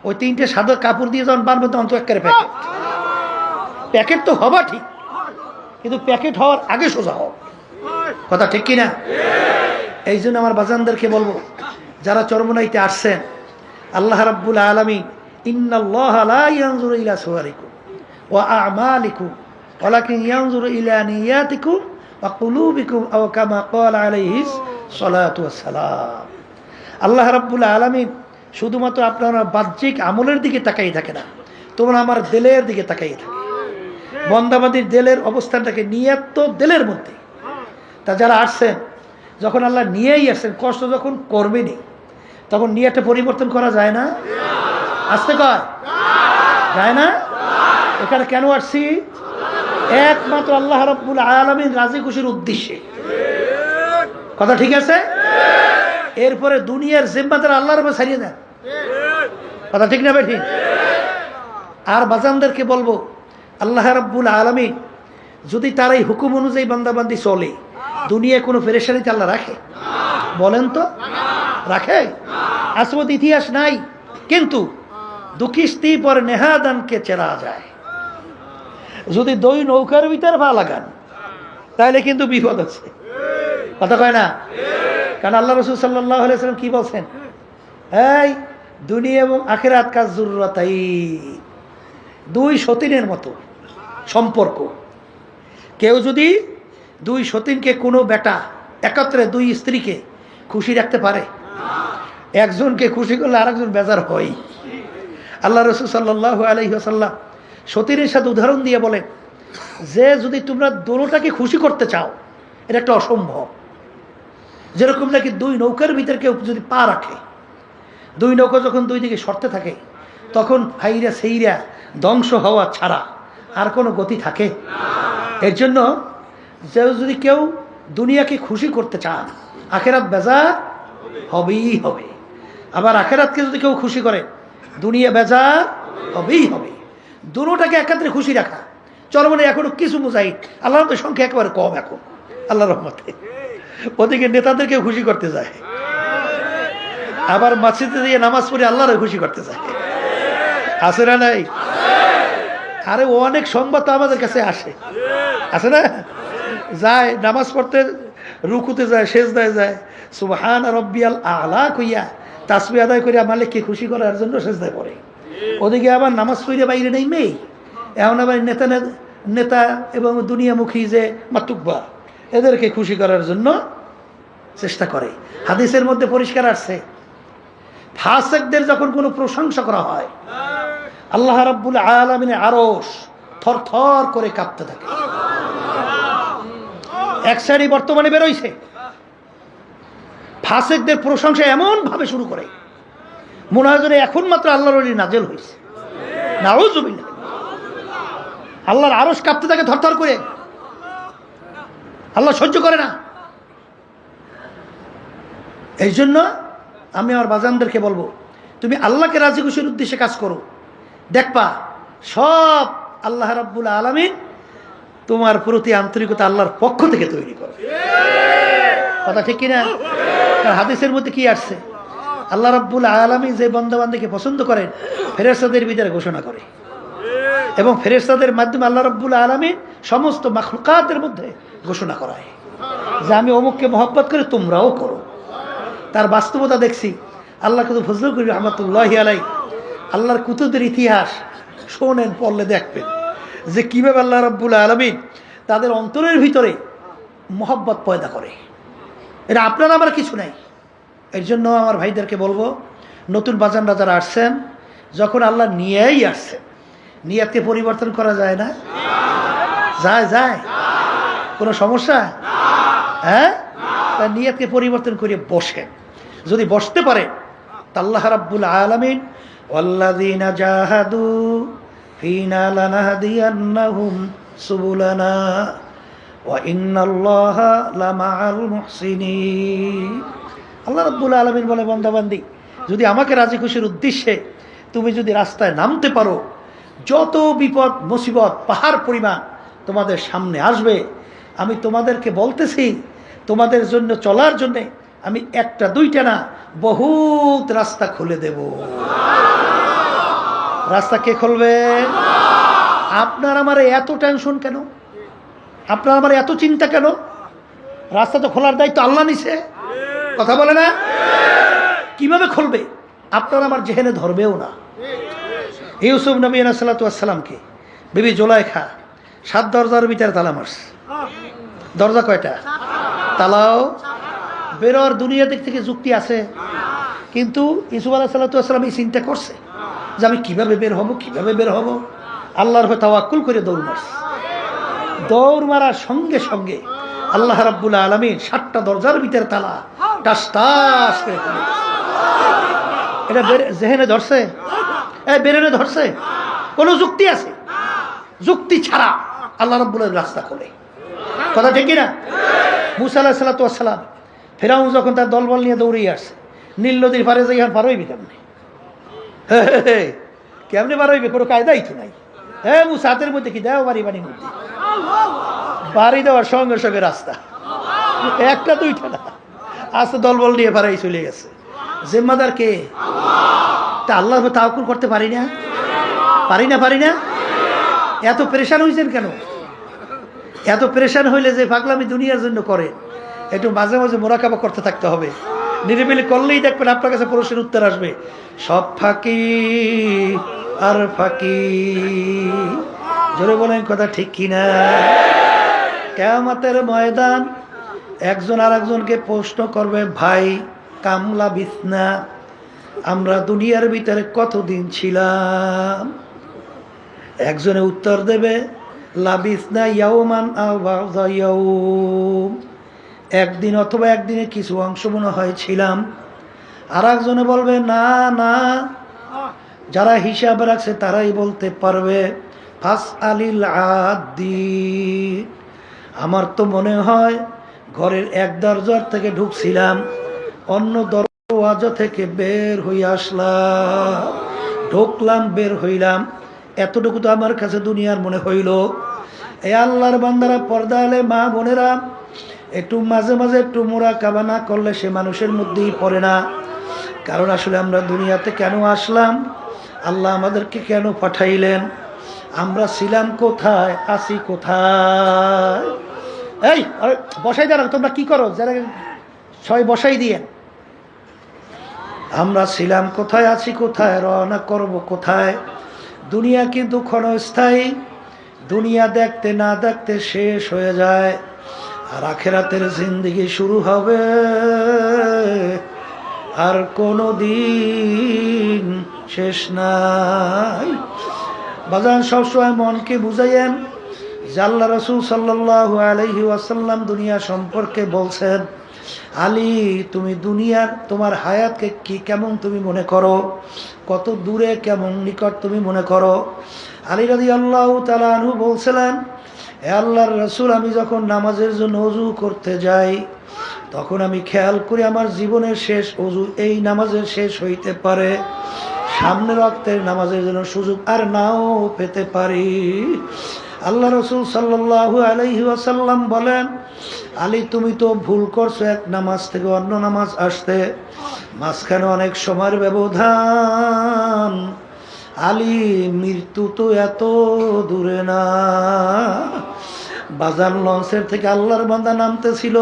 ওই 3টে সাদা কাপড় দিয়ে যখন বাঁধবে, তখন তো একেবারে প্যাকেট। প্যাকেট তো হবা ঠিক, কিন্তু প্যাকেট হওয়ার আগে সোজা হও। কথা ঠিক কিনা? এই জন্য আমার বাজানদেরকে বলবো, যারা চরমনাইতে আসছেন, আল্লাহ রাব্বুল আলামিন, ইন্নাল্লাহা লা ইয়ানজুরু ইলা সুওয়ারিকুম ওয়া আ'মালিকুম ওয়ালাকিন ইয়ানজুরু ইলা নিয়াতিকুম ওয়া কুলুবিকুম, আও কামা ক্বালা আলাইহিস সালাতু ওয়াস সালাম। আল্লাহ রাব্বুল আলামিন শুধুমাত্র আপনারা বাহ্যিক আমলের দিকে তাকাই থাকে না, তোমরা আমার দিলের দিকে তাকাই থাকে। বন্দাবাদীর দিলের অবস্থানটাকে, নিয়ত তো দিলের মধ্যে। তা যারা আসছেন, যখন আল্লাহ নিয়েই আসছেন, কষ্ট যখন করবেনি, তখন নিয়তটা পরিবর্তন করা যায় না? আসতে কয় যায় না? এখানে কেন আসছি? একমাত্র আল্লাহ রাব্বুল আলামিন রাজি খুশির উদ্দেশ্যে। কথা ঠিক আছে? এরপরে দুনিয়ার জিম্মাদার আল্লাহর উপর ছাড়িয়ে দেন। কথা ঠিক না ভাই? ঠিক। আর বাজানদেরকে বলবো, আল্লাহ রাব্বুল আলামিন যদি তার এই হুকুম অনুযায়ী বান্দাবান্দি চলে, দুনিয়ায় কোনো পেরেশানিতে আল্লাহ রাখে? বলেন তো, রাখে? আসবত ইতিহাস নাই, কিন্তু দুকিস্তি পর নেহাদানকে চেরা যায়। যদি 2 নৌকার ভিতরে পা লাগান, তাহলে কিন্তু বিপদ আছে। কথা কয় না? কারণ আল্লাহ রাসূল সাল্লাল্লাহু আলাইহি ওয়াসাল্লাম কি বলছেন? এই দুনিয়া এবং আখিরাত কাজ জরুরাতাই, 2 সতীনের মতো সম্পর্ক। কেউ যদি দুই সতীনকে কোনো বেটা একত্রে দুই স্ত্রীকে খুশি রাখতে পারে? একজনকে খুশি করলে আরেকজন বেজার হয়। আল্লাহ রসুল সাল্লাল্লাহু আলাইহি ওয়াসাল্লাম সতীনের সাথে উদাহরণ দিয়ে বলেন যে যদি তোমরা দোনোটাকে খুশি করতে চাও, এটা একটা অসম্ভব। যেরকম নাকি দুই নৌকার ভিতরে কেউ যদি পা রাখে, দুই নৌকা যখন দুই দিকে সরতে থাকে তখন ফাইরা সেইরা ধ্বংস হওয়া ছাড়া আর কোনো গতি থাকে? এর জন্য যে যদি কেউ দুনিয়াকে খুশি করতে চান, আখেরাত বেজার হবেই হবে। আবার আখেরাতকে যদি কেউ খুশি করে, দুনিয়া বেজার হবেই হবে। দুটোটাকে একাত্রে খুশি রাখা চরমনে এখনো কিছু বোঝাই। আল্লাহর তো সংখ্যা একেবারে কম এখন আল্লাহর রহমতে। ওদিকে নেতাদেরকেও খুশি করতে যায়, আবার মসজিদে দিয়ে নামাজ পড়ে আল্লাহরে খুশি করতে যায়। আছে না নাই? আরে অনেক সংবাদ তো আমাদের কাছে আসে, আছে না? যায় নামাজ পড়তে, রুকুতে যায়, সেজদায় যায়, সুবহান রাব্বিয়াল আলা কইয়া তাসবিহ আদায় করিয়া মালিককে খুশি করার জন্য সেজদায় পড়ে। ওদিকে আবার নামাজ পড়ে বাইরে নেই মেয়ে, এখন আবার নেতা এবং দুনিয়ামুখী যে মাতুব্বা, এদেরকে খুশি করার জন্য চেষ্টা করে। হাদিসের মধ্যে পরিষ্কার আসছে, ফাসিকদের যখন কোনো প্রশংসা করা হয়, আল্লাহ রাব্বুল আলামিনের আরশ থরথর করে কাঁপতে থাকে। এক সাইডে বর্তমানে বেরোইছে, ফাসিকদের প্রশংসা এমন ভাবে শুরু করে মনে হয় যেন এখন মাত্র আল্লাহর ওলি নাজেল হয়েছে। নাউযুবিল্লাহ। আল্লাহর আরশ কাঁপতে থাকে থরথর করে, আল্লাহ সহ্য করে না। এই জন্য আমি আমার বাজানদেরকে বলবো, তুমি আল্লাহকে রাজি খুশির উদ্দেশ্যে কাজ করো, দেখবা সব আল্লাহ রাব্বুল আলামিন তোমার প্রতি আন্তরিকতা আল্লাহর পক্ষ থেকে তৈরি করে। কথা ঠিক কিনা? হাদিসের মধ্যে কি আসছে? আল্লাহ রাব্বুল আলামিন যে বান্দা-বান্দীকে পছন্দ করেন ফেরেশতাদের ভিতরে ঘোষণা করে, এবং ফেরেশতাদের মাধ্যমে আল্লাহ রাব্বুল আলামিন সমস্ত মাখলুকাতের মধ্যে ঘোষণা করায় যে আমি অমুককে মহব্বত করে তোমরাও করো। তার বাস্তবতা দেখছি। আল্লাহ কুতুব ফজলুল করিম রাহমাতুল্লাহি আলাইহি আল্লাহর কুতুবের ইতিহাস শোনেন, পড়লে দেখবেন যে কীভাবে আল্লাহ রাব্বুল আলামিন তাদের অন্তরের ভিতরে মহব্বত পয়দা করে। এটা আপনার আমার কিছু নাই। এর জন্য আমার ভাইদেরকে বলবো, নতুন বাজানরা যারা আসছেন, যখন আল্লাহ নিয়েই আসছেন, নিয়াতকে পরিবর্তন করা যায় না? যায় যায়? কোনো সমস্যা? হ্যাঁ, তার নিয়াতকে পরিবর্তন করে বসেন। যদি বসতে পারে তা আল্লাহ রাব্বুল আলামিন ওয়াল্লাযীনা জাহাদু ফীনা লানাহদিয়ান্নাহুম সুবুলানা ওয়া ইন্নাল্লাহা লামাআল মুহসিনিন। আল্লাহ রাব্বুল আলামিন বলে, বান্দাবান্দি যদি আমাকে রাজি খুশির উদ্দেশ্যে তুমি যদি রাস্তায় নামতে পারো, যত বিপদ মুসিবত পাহাড় পরিমাণ তোমাদের সামনে আসবে, আমি তোমাদেরকে বলতেছি তোমাদের জন্য চলার জন্যে আমি একটা দুইটা না বহুত রাস্তা খুলে দেব। রাস্তা কে খুলবে? আপনার আমার এত টেনশন কেন? আপনার আমার এত চিন্তা কেন? রাস্তা তো খোলার দায়িত্ব আল্লাহ নিছে, কথা বলে না? কিভাবে খুলবে? আপনার আমার জেহেনে ধরবেও না। ইউসুফ নবী আলাইহিস সালাতু ওয়াস সালামকে বিবি জুলাইখা 7 দরজার ভিতরে তালা মারছে। দরজা কয়টা? তালাও বেরোর দুনিয়া দিক থেকে যুক্তি আছে, কিন্তু ইউসুফ আলাইহিস সালাতু ওয়াস সালাম এই চিন্তা করছে যে আমি কিভাবে বের হব, কিভাবে বের হব। আল্লাহর উপর তাওয়াক্কুল করে দৌড় মারছে। দৌড় মারার সঙ্গে সঙ্গে আল্লাহ রাব্বুল আলামিন 7টা দরজার ভিতরে তালা টাস টাস করে খুলে দিয়েছে। এটা জেহেনে ধরছে? বেরেনে ধরছে? কোনো যুক্তি আছে? যুক্তি ছাড়া আল্লাহ রাব্বুল আলামিন রাস্তা খোলে। কথা ঠিক কিনা? মুসা আলাইহিস সালাতু ওয়াস সালাম ফেরাউন যখন তার দলবল নিয়ে দৌড়িয়ে আসছে, নীল নদীর পারে যাই, এখন পার হইবি কেমনে? কেমনে পার হইবে? কোনো কায়দাই তো নাই। মুসা হাতের মধ্যে কি দেও, বাড়ি বাড়ির মধ্যে বাড়ি দেওয়ার সঙ্গে সঙ্গে রাস্তা, একটা দুইটা না, আস্তে দলবল নিয়ে পারাই চলে গেছে। জিম্মাদার কে? তা আল্লাহর উপর তাওয়াক্কুল করতে পারি না? পারি না? এত পেরেশান হয়েছেন কেন? এত পেরেশান হইলে যে পাগলামি দুনিয়ার জন্য করে, একটু মাঝে মাঝে মোরাকাবা করতে থাকতে হবে। নিরিবিলি করলেই দেখবেন আপনার কাছে প্রশ্নের উত্তর আসবে। সব ফাঁকি আর ফাঁকি, জোরে বলেন কথা ঠিক কিনা? কিয়ামতের ময়দান একজন আরেকজনকে প্রশ্ন করবে, ভাই কামলা বিছনা, আমরা দুনিয়ার ভিতরে কতদিন ছিলাম? একজনে উত্তর দেবে, লাবিসনা ইয়াওমান আও বা'দা ইয়াওম, একদিন অথবা একদিনে কিছু অংশ মনে হয় ছিলাম। আর একজনে বলবে, না না, যারা হিসাব রাখছে তারাই বলতে পারবে। ফাস আলিল আদি, আমার তো মনে হয় ঘরের এক দরজার থেকে ঢুকছিলাম, অন্য দরওয়াজা থেকে বের হয়ে আসলাম, ঢুকলাম বের হইলাম, এতটুকু তো আমার কাছে দুনিয়ার মনে হইল। এই আল্লাহর বান্দারা, পর্দা আলে মা বোনেরা, একটু মাঝে মাঝে একটু মুরাকাবা না করলে সে মানুষের মধ্যেই পড়ে না। কারণ আসলে আমরা দুনিয়াতে কেন আসলাম, আল্লাহ আমাদেরকে কেন পাঠাইলেন, আমরা ছিলাম কোথায়, আছি কোথায়? এই বসাই দাঁড়াও, তোমরা কি করো, যারা সবাই বসাই দিয়ে, আমরা ছিলাম কোথায়, আছি কোথায়, রওনা করব কোথায়? দুনিয়া কিন্তু ক্ষণস্থায়ী, দুনিয়া দেখতে না দেখতে শেষ হয়ে যায়। আর আখেরাতের জিন্দেগি শুরু হবে, আর কোনো দিন শেষ নাই। বাজান সবসময় মনকে বুঝাইয়েন যে আল্লাহ রাসূল সাল্লাল্লাহু আলাইহি ওয়াসাল্লাম দুনিয়া সম্পর্কে বলছেন, আলী তুমি দুনিয়ার তোমার হায়াতকে কি কেমন তুমি মনে করো, কত দূরে কেমন নিকট তুমি মনে করো? আলী রাদিয়াল্লাহু তাআলা আনহু বলছিলেন, হে আল্লাহর রাসূল, আমি যখন নামাজের জন্য ওযু করতে যাই তখন আমি খেয়াল করি আমার জীবনের শেষ ওযু এই নামাজের শেষ হইতে পারে, সামনের ওয়াক্তের নামাজের জন্য সুযোগ আর নাও পেতে পারি। আল্লাহ রাসূল সাল্লাল্লাহু আলাইহি ওয়াসাল্লাম বলেন, আলী তুমি তো ভুল করছো এক নামাজ থেকে অন্য নামাজ আসতে, মাঝখানে অনেক সময়ের ব্যবধান। আলী মৃত্যু তো এত দূরে না। বাজার লঞ্চের থেকে আল্লাহর বান্দা নামতেছিল,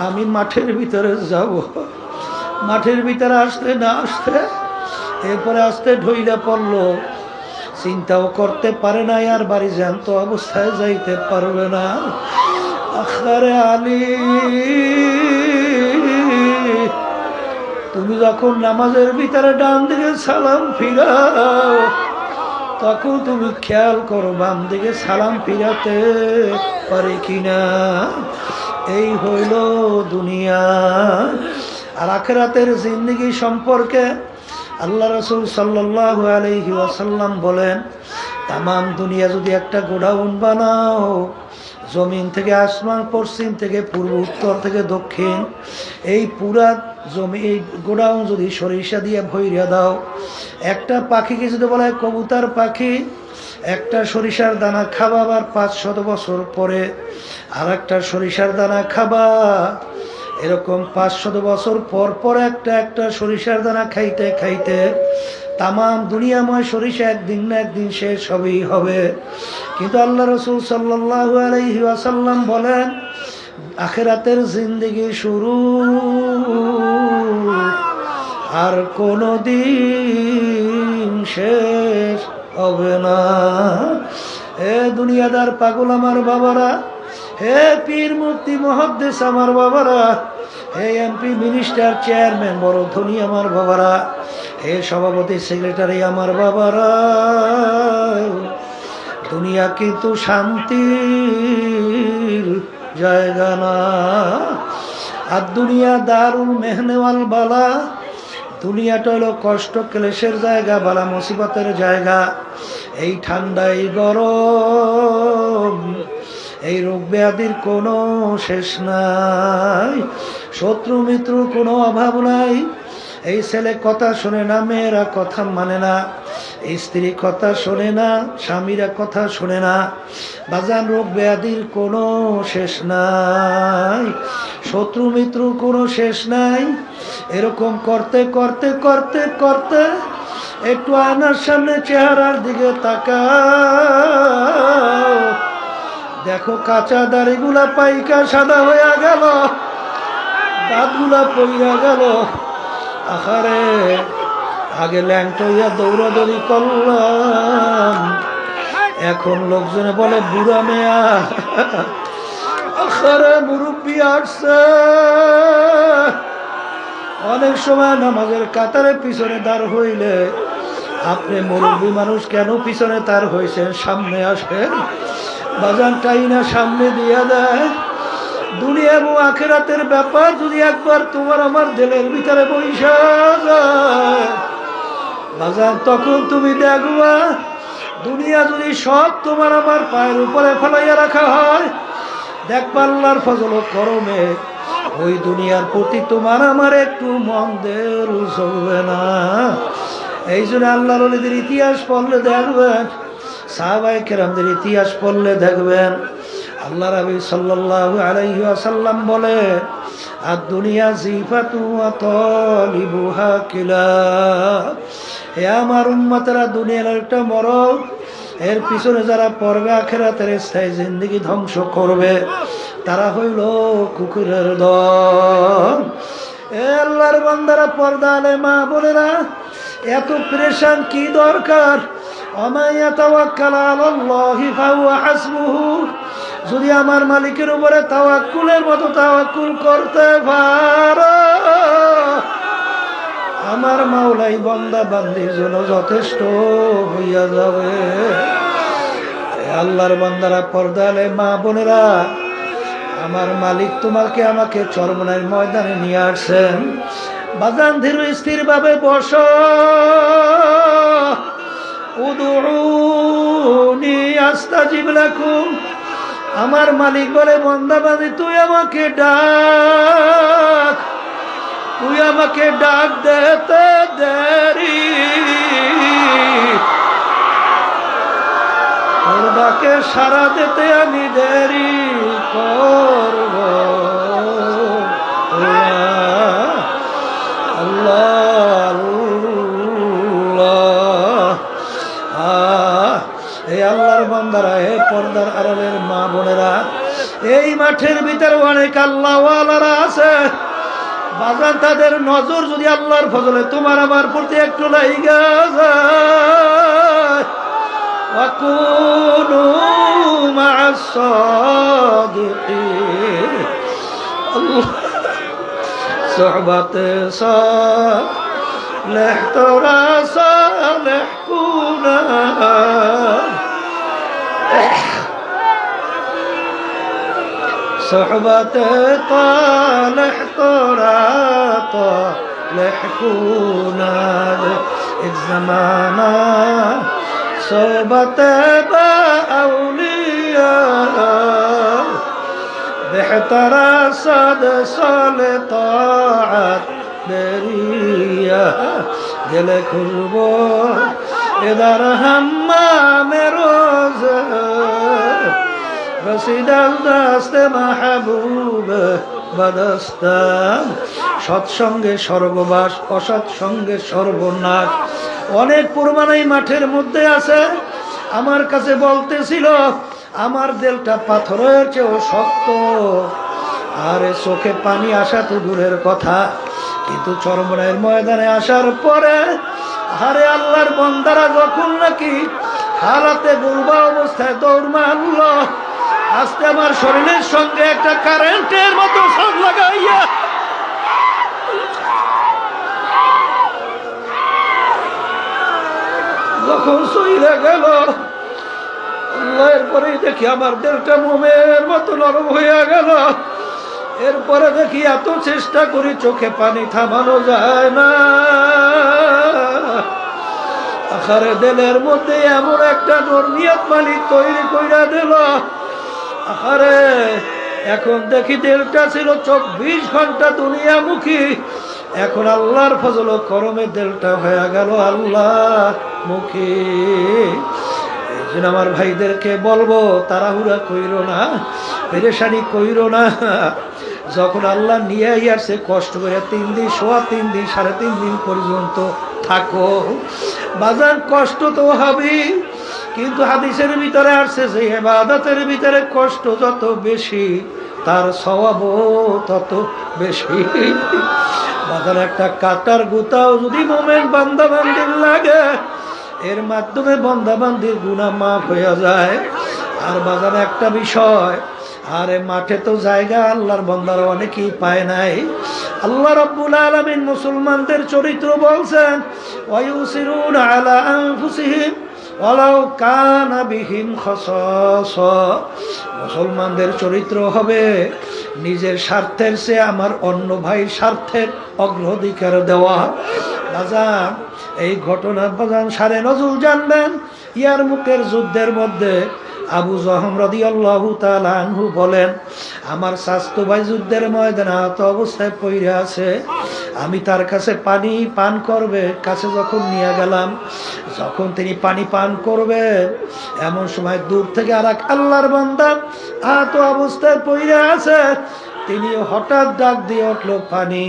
আমি মাঠের ভিতরে যাব, মাঠের ভিতরে আসতে না আসতে এরপরে আসতে ঢইলা পড়লো, চিন্তাও করতে পারে না আর বাড়ি জ্যান্ত অবস্থায় যাইতে পারবে না। আখারে আলী, তুমি যখন নামাজের ভিতরে ডান দিকে সালাম ফিরাও তখন তুমি খেয়াল করো বাম দিকে সালাম ফিরাতে পারে কিনা। এই হইল দুনিয়া। আর আখিরাতের জিন্দেগি সম্পর্কে আল্লাহ রাসূল সাল্লাল্লাহু আলাইহি ওয়াসাল্লাম বলেন, তামাম দুনিয়া যদি একটা গোডাউন বানাও, জমিন থেকে আসমান, পশ্চিম থেকে পূর্ব, উত্তর থেকে দক্ষিণ, এই পুরা জমি এই গোডাউন যদি সরিষা দিয়ে ভইরা দাও, একটা পাখিকে যদি বলা হয় কবুতর পাখি, একটা সরিষার দানা খাবা, আবার 500 বছর পরে আর একটা সরিষার দানা খাবা, এরকম 500 বছর পর পর একটা সরিষার দানা খাইতে খাইতে তামাম দুনিয়াময় সরিষা একদিন না একদিন শেষ হবেই হবে। কিন্তু আল্লাহ রাসূল সাল্লাল্লাহু আলাইহি ওয়াসাল্লাম বলেন, আখিরাতের জিন্দেগি শুরু, আর কোনো দিন শেষ হবে না। হে দুনিয়াদার পাগল আমার বাবারা, হে পীর মুফতি মুহাদ্দিস আমার বাবারা, হে এমপি মিনিস্টার চেয়ারম্যান বড় ধনী আমার বাবারা, হে সভাপতি সেক্রেটারি আমার বাবারা, দুনিয়া কিন্তু শান্তির জায়গা না। আর দুনিয়া দারুল মেহনে ওয়াল বালা, দুনিয়াটা হলো কষ্ট ক্লেশের জায়গা, বালা মুসিবতের জায়গা। এই ঠান্ডা, এই গরম, এই রোগ ব্যাধির কোনো শেষ নাই, শত্রু মিত্রর কোনো অভাব নাই। এই ছেলে কথা শোনে না, মেয়েরা কথা মানে না, স্ত্রী কথা শোনে না, স্বামীরা কথা শোনে না। বাজান রোগ ব্যাধির কোনো শেষ নাই, শত্রু মিত্রর কোনো শেষ নাই। এরকম করতে করতে করতে করতে একটু আয়নার সামনে চেহারার দিকে তাকাও, দেখো কাঁচা দাড়িগুলা পাইকা সাদা হয়ে গেল, দাঁতগুলা পইরা গেল। আহারে, আগে ল্যাংটা হইয়া দৌড়াদৌড়ি করলাম, এখন লোকজনে বলে বুড়া মেয়া। আখারে মুরব্বী আসছে, অনেক সময় নামাজের কাতারে পিছনে দাঁড় হইলে আপনি মুরব্বী মানুষ কেন পিছনে তার হয়েছেন, সামনে আসেন। বাজানটাই না সামনে দিয়া দেয়। দুনিয়া এবং আখিরাতের ব্যাপার যদি একবার তোমার আমার দিলের ভিতরে বইসা যায় বাজান, তখন তুমি দেখবা দুনিয়া যদি সব তোমার আমার পায়ের উপরে ফেলাইয়া রাখা হয়, দেখবা আল্লাহর ফজল ও করমে ওই দুনিয়ার প্রতি তোমার আমার একটু মন দের চলবে না। এই জন্য আল্লাহর ওলিদের ইতিহাস পড়লে দেখবেন, সাহাবায়ে কেরামদের ইতিহাস পড়লে দেখবেন, আল্লাহ রাবী সাল্লাল্লাহু আলাইহি ওয়াসাল্লাম বলে, আর দুনিয়া জিফাতু ওয়া তালিবুহা কিলাব। হে আমার উম্মতেরা, দুনিয়ার একটা মরণ, এর পিছনে যারা পড়বে আখিরাতের স্থায়ী জিন্দেগি ধ্বংস করবে, তারা হইল কুকুরের দল। এ আল্লাহর বান্দারা, পর্দা আলে মা বোনেরা, এত প্রেশান কি দরকার? ওমাইয়া তাওয়াক্কাল আলাল্লাহি ফাহুয়া হাসবুহু। যদি আমার মালিকের উপরে তাওয়াক্কুলের মতো তাওয়াক্কুল করতে পারো, আমার মাওলাই বান্দা বান্দির জন্য যথেষ্ট হইয়া যাবে। আল্লাহর বান্দারা, পর্দা আলে মা বোনেরা, আমার মালিক তোমাকে আমাকে চরমনাইয়ের ময়দানে নিয়ে আসছেন। বাজান ধীর স্থির ভাবে বসো। উদউনি আস্তাজিব লাকুম। আমার মালিক বলে, বান্দা বান্দি তুই আমাকে ডাক, তুই আমাকে ডাক দিতে দেরি, তোর ডাকে সাড়া দিতে আমি দেরি করব। আল্লাহ আল্লাহ। এই আল্লাহর বান্দারা, হে পর্দার আড়ালের মা বোনেরা, এই মাঠের ভিতরে অনেক আল্লাহওয়ালারা আছে বাজান। তাদের নজর যদি আল্লাহর ফজলে তোমার আমার প্রতি একটু লাইগা যায়, ওয়াকুনু মা'আস সাদিকিন। আল্লাহ সোহবতে সালেহ তোরা সালেহ কুনা, সোহবতে তালেহ তোরা তালেহ কুনা। এক জামানা সোহবতে বা আউলিয়া বেহতরা সাদ সালে তাআত বেরিয়া গেলে খুলব এদার হাম্মামে রোজ রসিদাল দাস্তে মাহবুব বাদস্তান। সৎসঙ্গে স্বর্গবাস, অসৎসঙ্গে সর্বনাশ। অনেক প্রমাণ এই মাঠের মধ্যে আছে। আমার কাছে বলতেছিল, আমার দিলটা পাথরের চেয়েও শক্ত, আরে চোখে পানি আসা তো দূরের কথা, কিন্তু চরমনাইয়ের ময়দানে আসার পরে আরে আল্লাহর বান্দারা যখন নাকি হালাতে বুলবা অবস্থায় দৌড় মারল, আজকে আমার শরীরের সঙ্গে একটা কারেন্টের মতো শক লাগাইয়া যখন চলে গেল, এরপরেই দেখি আমার দিলটা মোমের মতো নরম হইয়া গেল। এরপরে দেখি এত চেষ্টা করি চোখে পানি থামানো যায় না। আখারে দিলের মধ্যে এমন একটা নরমিয়ত মালিক তৈরি কইরা দিল। আখারে এখন দেখি দিলটা ছিল 24 ঘন্টা দুনিয়ামুখী, এখন আল্লাহর ফজল ও করমে দিলটা হয়ে গেল আল্লাহ মুখী। এই জন্য আমার ভাইদেরকে বলবো, তাড়াহুড়া কইরো না, পেরেশানি কইরো না। যখন আল্লাহ নিয়ে আসছে কষ্ট করে 3 দিন, সোয়া 3 দিন, 3.5 দিন পর্যন্ত থাকো বাজার, কষ্ট তো হবেই, কিন্তু হাদিসের ভিতরে আসছে যে ইবাদতের ভিতরে কষ্ট যত বেশি তার সওয়াবও তত বেশি। বাজার একটা কাটার গুতাও যদি মোমেন বান্দা বান্দির লাগে, এর মাধ্যমে বান্দা বান্দির গুনাহ মাফ হয়ে যায়। আর বাজার একটা বিষয়, আরে মাঠে তো জায়গা আল্লাহর বান্দারা অনেকেই পায় নাই। আল্লাহ রাব্বুল আলামিন মুসলমানদের চরিত্র বলছেন, ওয়ায়ুসিরুনা আলা আনফুসিহিম ওয়ালাউ কানা বিহিম খাসাসা। মুসলমানদের চরিত্র হবে নিজের স্বার্থের চেয়ে আমার অন্য ভাইয়ের স্বার্থের অগ্রাধিকার দেওয়া। বাজান এই ঘটনা বাজান সারে নজরুল জানবেন। ইয়ারমুকের যুদ্ধের মধ্যে আবু জহম রাদিয়াল্লাহু তাআলা আনহু বলেন, আমার স্বাস্থ্য ভাই যুদ্ধের ময়দানে আহত অবস্থায় পড়ে আছে। আমি তার কাছে পানি পান করবে কাছে যখন নিয়ে গেলাম, যখন তিনি পানি পান করবে এমন সময় দূর থেকে আর এক আল্লাহর বান্দা আহত অবস্থায় পড়ে আছে। তিনি হঠাৎ ডাক দিয়ে উঠল, পানি।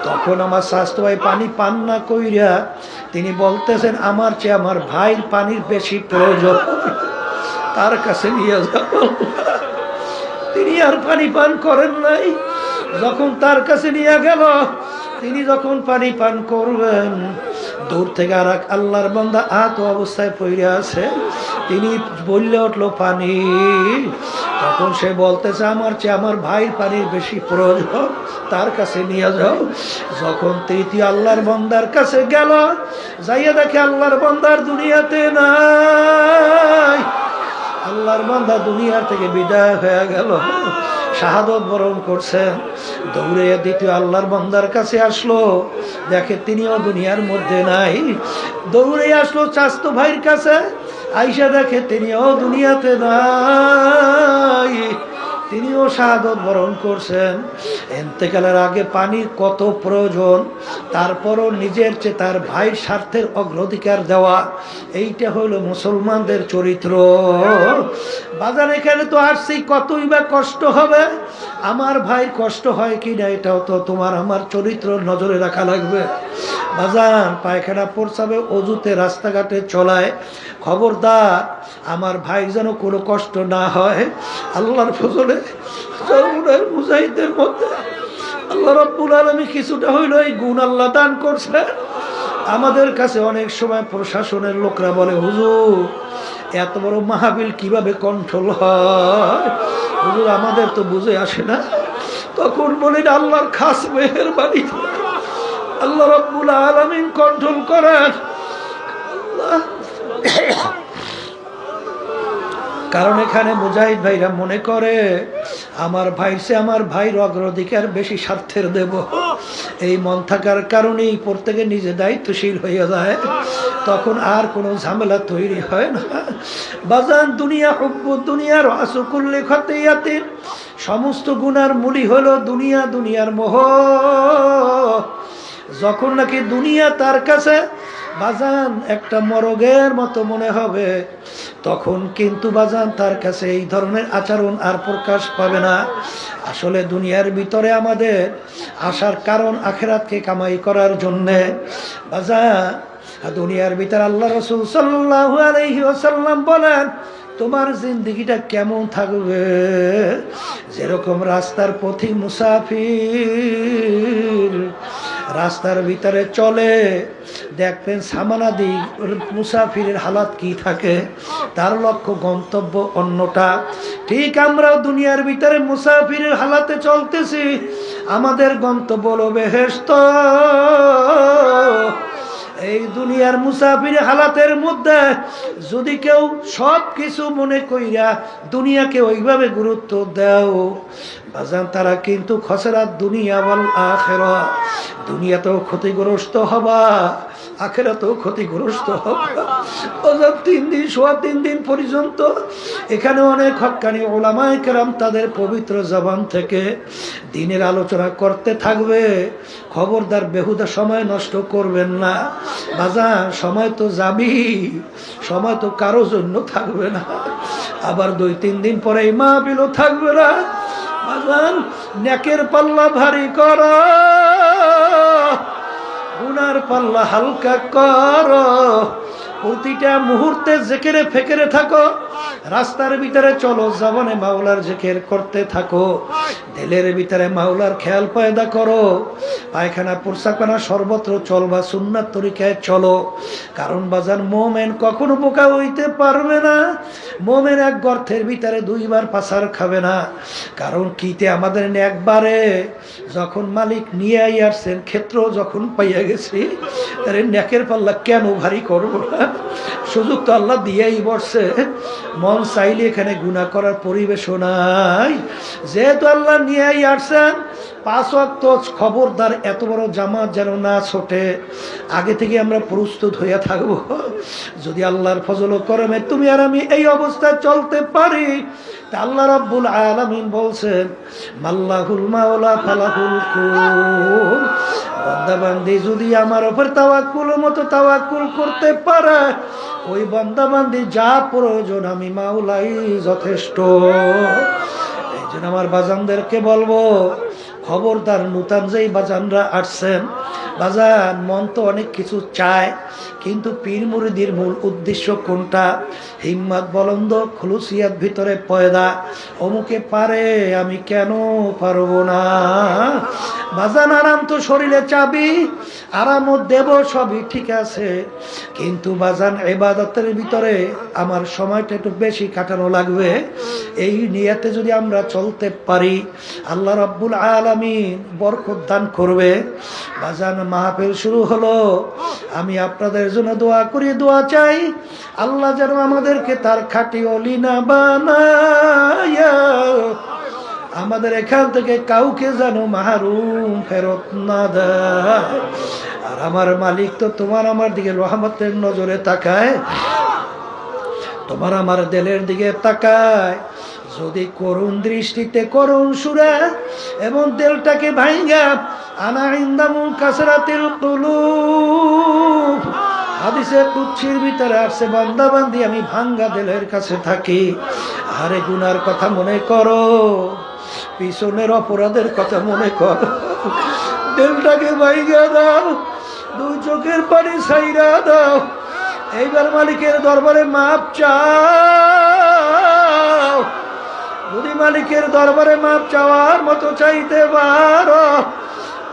তখন আমার স্বাস্থ্য ভাই পানি পান না কইরা তিনি বলতেছেন, আমার চেয়ে আমার ভাইয়ের পানির বেশি প্রয়োজন, তার কাছে নিয়ে যাব। তিনি আর পানি পান করেন নাই। যখন তার কাছে নিয়ে গেল, তিনি যখন পানি পান করবেন, দূর থেকে আর এক আল্লাহর বান্দা আহত অবস্থায় পড়ে আছে। তিনি বললে উঠল, পানি। তখন সে বলতেছে, আমার চেয়ে আমার ভাইয়ের পানির বেশি প্রয়োজন, তার কাছে নিয়ে যাও। যখন তৃতীয় আল্লাহর বান্দার কাছে গেল, যাইয়া দেখে আল্লাহর বান্দার দুনিয়াতে নাই। আল্লাহর বান্দা দুনিয়ার থেকে বিদায় হয়ে গেল, শাহাদত বরণ করছে। দৌড়ে দ্বিতীয় আল্লাহর বান্দার কাছে আসলো, দেখে তিনিও দুনিয়ার মধ্যে নাই। দৌড়ে আসলো চাচাতো ভাইয়ের কাছে, আইসা দেখে তিনিও দুনিয়াতে নাই, তিনিও শাহাদত বরণ করছেন। ইন্তেকালের আগে পানির কত প্রয়োজন, তারপরও নিজের চেয়ে তার ভাইয়ের স্বার্থের অগ্রাধিকার দেওয়া, এইটা হলো মুসলমানদের চরিত্র। বাজার এখানে তো আসছি, কতই বা কষ্ট হবে, আমার ভাইয়ের কষ্ট হয় কি না এটাও তো তোমার আমার চরিত্র নজরে রাখা লাগবে। বাজার পায়খানা প্রস্রাবে অজুতে রাস্তাঘাটে চলায় খবরদার আমার ভাই যেন কোনো কষ্ট না হয়। আল্লাহর ফজলে চরমুনার মুজাহিদের মধ্যে আল্লাহ রাব্বুল আলামিন কিছুটা হইল এই গুণ আল্লাহ দান করছে। আমাদের কাছে অনেক সময় প্রশাসনের লোকরা বলে, হুজুর এত বড় মাহফিল কিভাবে কন্ট্রোল হয়? হুজুর আমাদের তো বুঝে আসে না। তখন বলেন, আল্লাহর খাস মেহেরবানি, আল্লাহ রাব্বুল আলামিন কন্ট্রোল করেন। কারণ এখানে মুজাহিদ ভাইরা মনে করে আমার ভাইসে আমার ভাইয়ের অগ্রাধিকার বেশি স্বার্থের দেব। এই মন থাকার কারণেই প্রত্যেকে নিজে দায়িত্বশীল হয়ে যায়, তখন আর কোনো ঝামেলা তৈরি হয় না। বাজান দুনিয়া হুব্বু দুনিয়ার আসুকুল্লি খতিয়াতিন, সমস্ত গুনার মূলই হলো দুনিয়া, দুনিয়ার মোহ। যখন নাকি দুনিয়া তার কাছে বাজান একটা মরগের মতো মনে হবে, তখন কিন্তু বাজান তার কাছে এই ধরনের আচরণ আর প্রকাশ পাবে না। আসলে দুনিয়ার ভিতরে আমাদের আসার কারণ আখিরাতকে কামাই করার জন্যে। বাজান দুনিয়ার ভিতরে আল্লাহ রাসূল সাল্লাল্লাহু আলাইহি ওয়াসাল্লাম বলেন, তোমার জিন্দেগিটা কেমন থাকবে? যেরকম রাস্তার পথি মুসাফির রাস্তার ভিতরে চলে, দেখবেন সামানাদি মুসাফিরের হালাত কি থাকে, তার লক্ষ্য গন্তব্য অন্যটা। ঠিক আমরাও দুনিয়ার ভিতরে মুসাফিরের হালাতে চলতেছি, আমাদের গন্তব্য হলো বেহেশত। এই দুনিয়ার মুসাফির হালাতের মধ্যে যদি কেউ সব কিছু মনে কইরা দুনিয়াকে ওইভাবে গুরুত্ব দাও, বাজান তারা কিন্তু খসরাত দুনিয়া ওয়াল আখিরা, দুনিয়াতেও ক্ষতিগ্রস্ত হবা, আখিরাতেও ক্ষতিগ্রস্ত হবা। বাজান 3 দিন সোয়া 3 দিন পর্যন্ত এখানে অনেক হক্কানি উলামায়ে কেরাম তাদের পবিত্র জবান থেকে দিনের আলোচনা করতে থাকবে। খবরদার বেহুদা সময় নষ্ট করবেন না। বাজান সময় তো যাবি, সময় তো কারো জন্য থাকবে না। আবার 2-3 দিন পরে এই মাহফিলও থাকবে না। বাজান নেকের পাল্লা ভারী কর, গুনার পাল্লা হালকা কর। প্রতিটা মুহূর্তে জিকিরে ফিকিরে থাকো, রাস্তার ভিতরে চলো জবানে মাওলার জিকির করতে থাকো, দিলের ভিতরে মাওলার খেয়াল পয়দা করো, পায়খানা প্রস্রাবখানা সর্বত্র চলবা সুন্নাত তরিকায় চলো। কারণ বাজান মোমেন কখনো বোকা হইতে পারবে না, মোমেন এক গর্তের ভিতরে দুইবার পাছার খাবে না। কারণ কিতে আমাদের একবারে যখন মালিক নিয়ে আসছেন, ক্ষেত্র যখন পাইয়া গেছি, তাহলে নেকের পাল্লা কেন ভারী করবো না? সুযোগ তো আল্লাহ দিয়েই বসছে, মন চাইলে এখানে গুনাহ করার পরিবেশও নাই। যেহেতু আল্লাহ নিয়েই আসছেন, 5 ওয়াক্ত খবরদার এত বড় জামাত যেন না ছোটে, আগে থেকে আমরা প্রস্তুত হইয়া থাকবো। যদি আল্লাহর ফজল ও করমে তুমি আর আমি এই অবস্থায় চলতে পারি, তা আল্লাহ রাব্বুল আলামিন বলছেন মাল্লাহুল মাওলা ফালাহুল কুল। বান্দা বান্দি যদি আমার উপর তাওয়াক্কুল মতো তাওয়াক্কুল করতে পারে, ওই বান্দা বান্দি যা প্রয়োজন আমি মাওলাই যথেষ্ট। এই জন্য আমার বাজানদেরকে বলবো, খবরদার নূতন যেই বাজানরা আসছেন, বাজান মন তো অনেক কিছু চায়, কিন্তু পীর মুরিদির মূল উদ্দেশ্য কোনটা? হিম্মত বলন্দ খুলুসিয়াত ভিতরে পয়দা, অমুকে পারে আমি কেন পারবো না? বাজান আরাম তো শরীরে চাবি, আরামও দেব, সবই ঠিক আছে, কিন্তু বাজান ইবাদতের ভিতরে আমার সময়টা একটু বেশি কাটানো লাগবে। এই নিয়তে যদি আমরা চলতে পারি, আল্লাহ রাব্বুল আলামিন বরকত দান করবে। বাজান মাহফিল শুরু হলো, আমি আপনাদের জন্য দোয়া করি, দোয়া চাই আল্লাহ যেন আমাদেরকে তার খাঁটি ওলি না বানায়া, আমাদের এখান থেকে কাউকে যেন মাহরুম ফেরত না দেয়। আর আমার মালিক তো তোমার আমার দিকে রহমতের নজরে তাকায়, তোমার আমার দিলের দিকে তাকায়। যদি করুণ দৃষ্টিতে করুণ সুরে এবং দিলটাকে ভাঙ্গা, আনা ইনদামু কাসরাতিল কুলুব, হাদিসে কুদসির ভিতরে আসছে বান্দা বান্দি আমি ভাঙ্গা দিলের কাছে থাকি। আরে গুনার কথা মনে করো, পিছনের অপরাধের কথা মনে করো, দিলটাকে ভাঙ্গা দাও, দুই চোখের পানি ছাইরা দাও, এইবার মালিকের দরবারে মাপ চাও। যদি মালিকের দরবারে মাপ চাওয়ার মতো চাইতে পারো,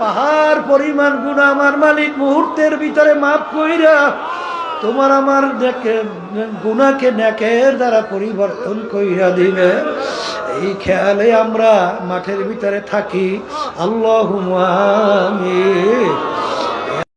পাহাড় পরিমাণ গুনাহ আমার মালিক মুহূর্তের ভিতরে মাপ কইরা তোমার আমার গুনাহকে নেকের দ্বারা পরিবর্তন কইরা দিবে। এই খেয়ালে আমরা মাঠের ভিতরে থাকি। আল্লাহুম্মা আমিন।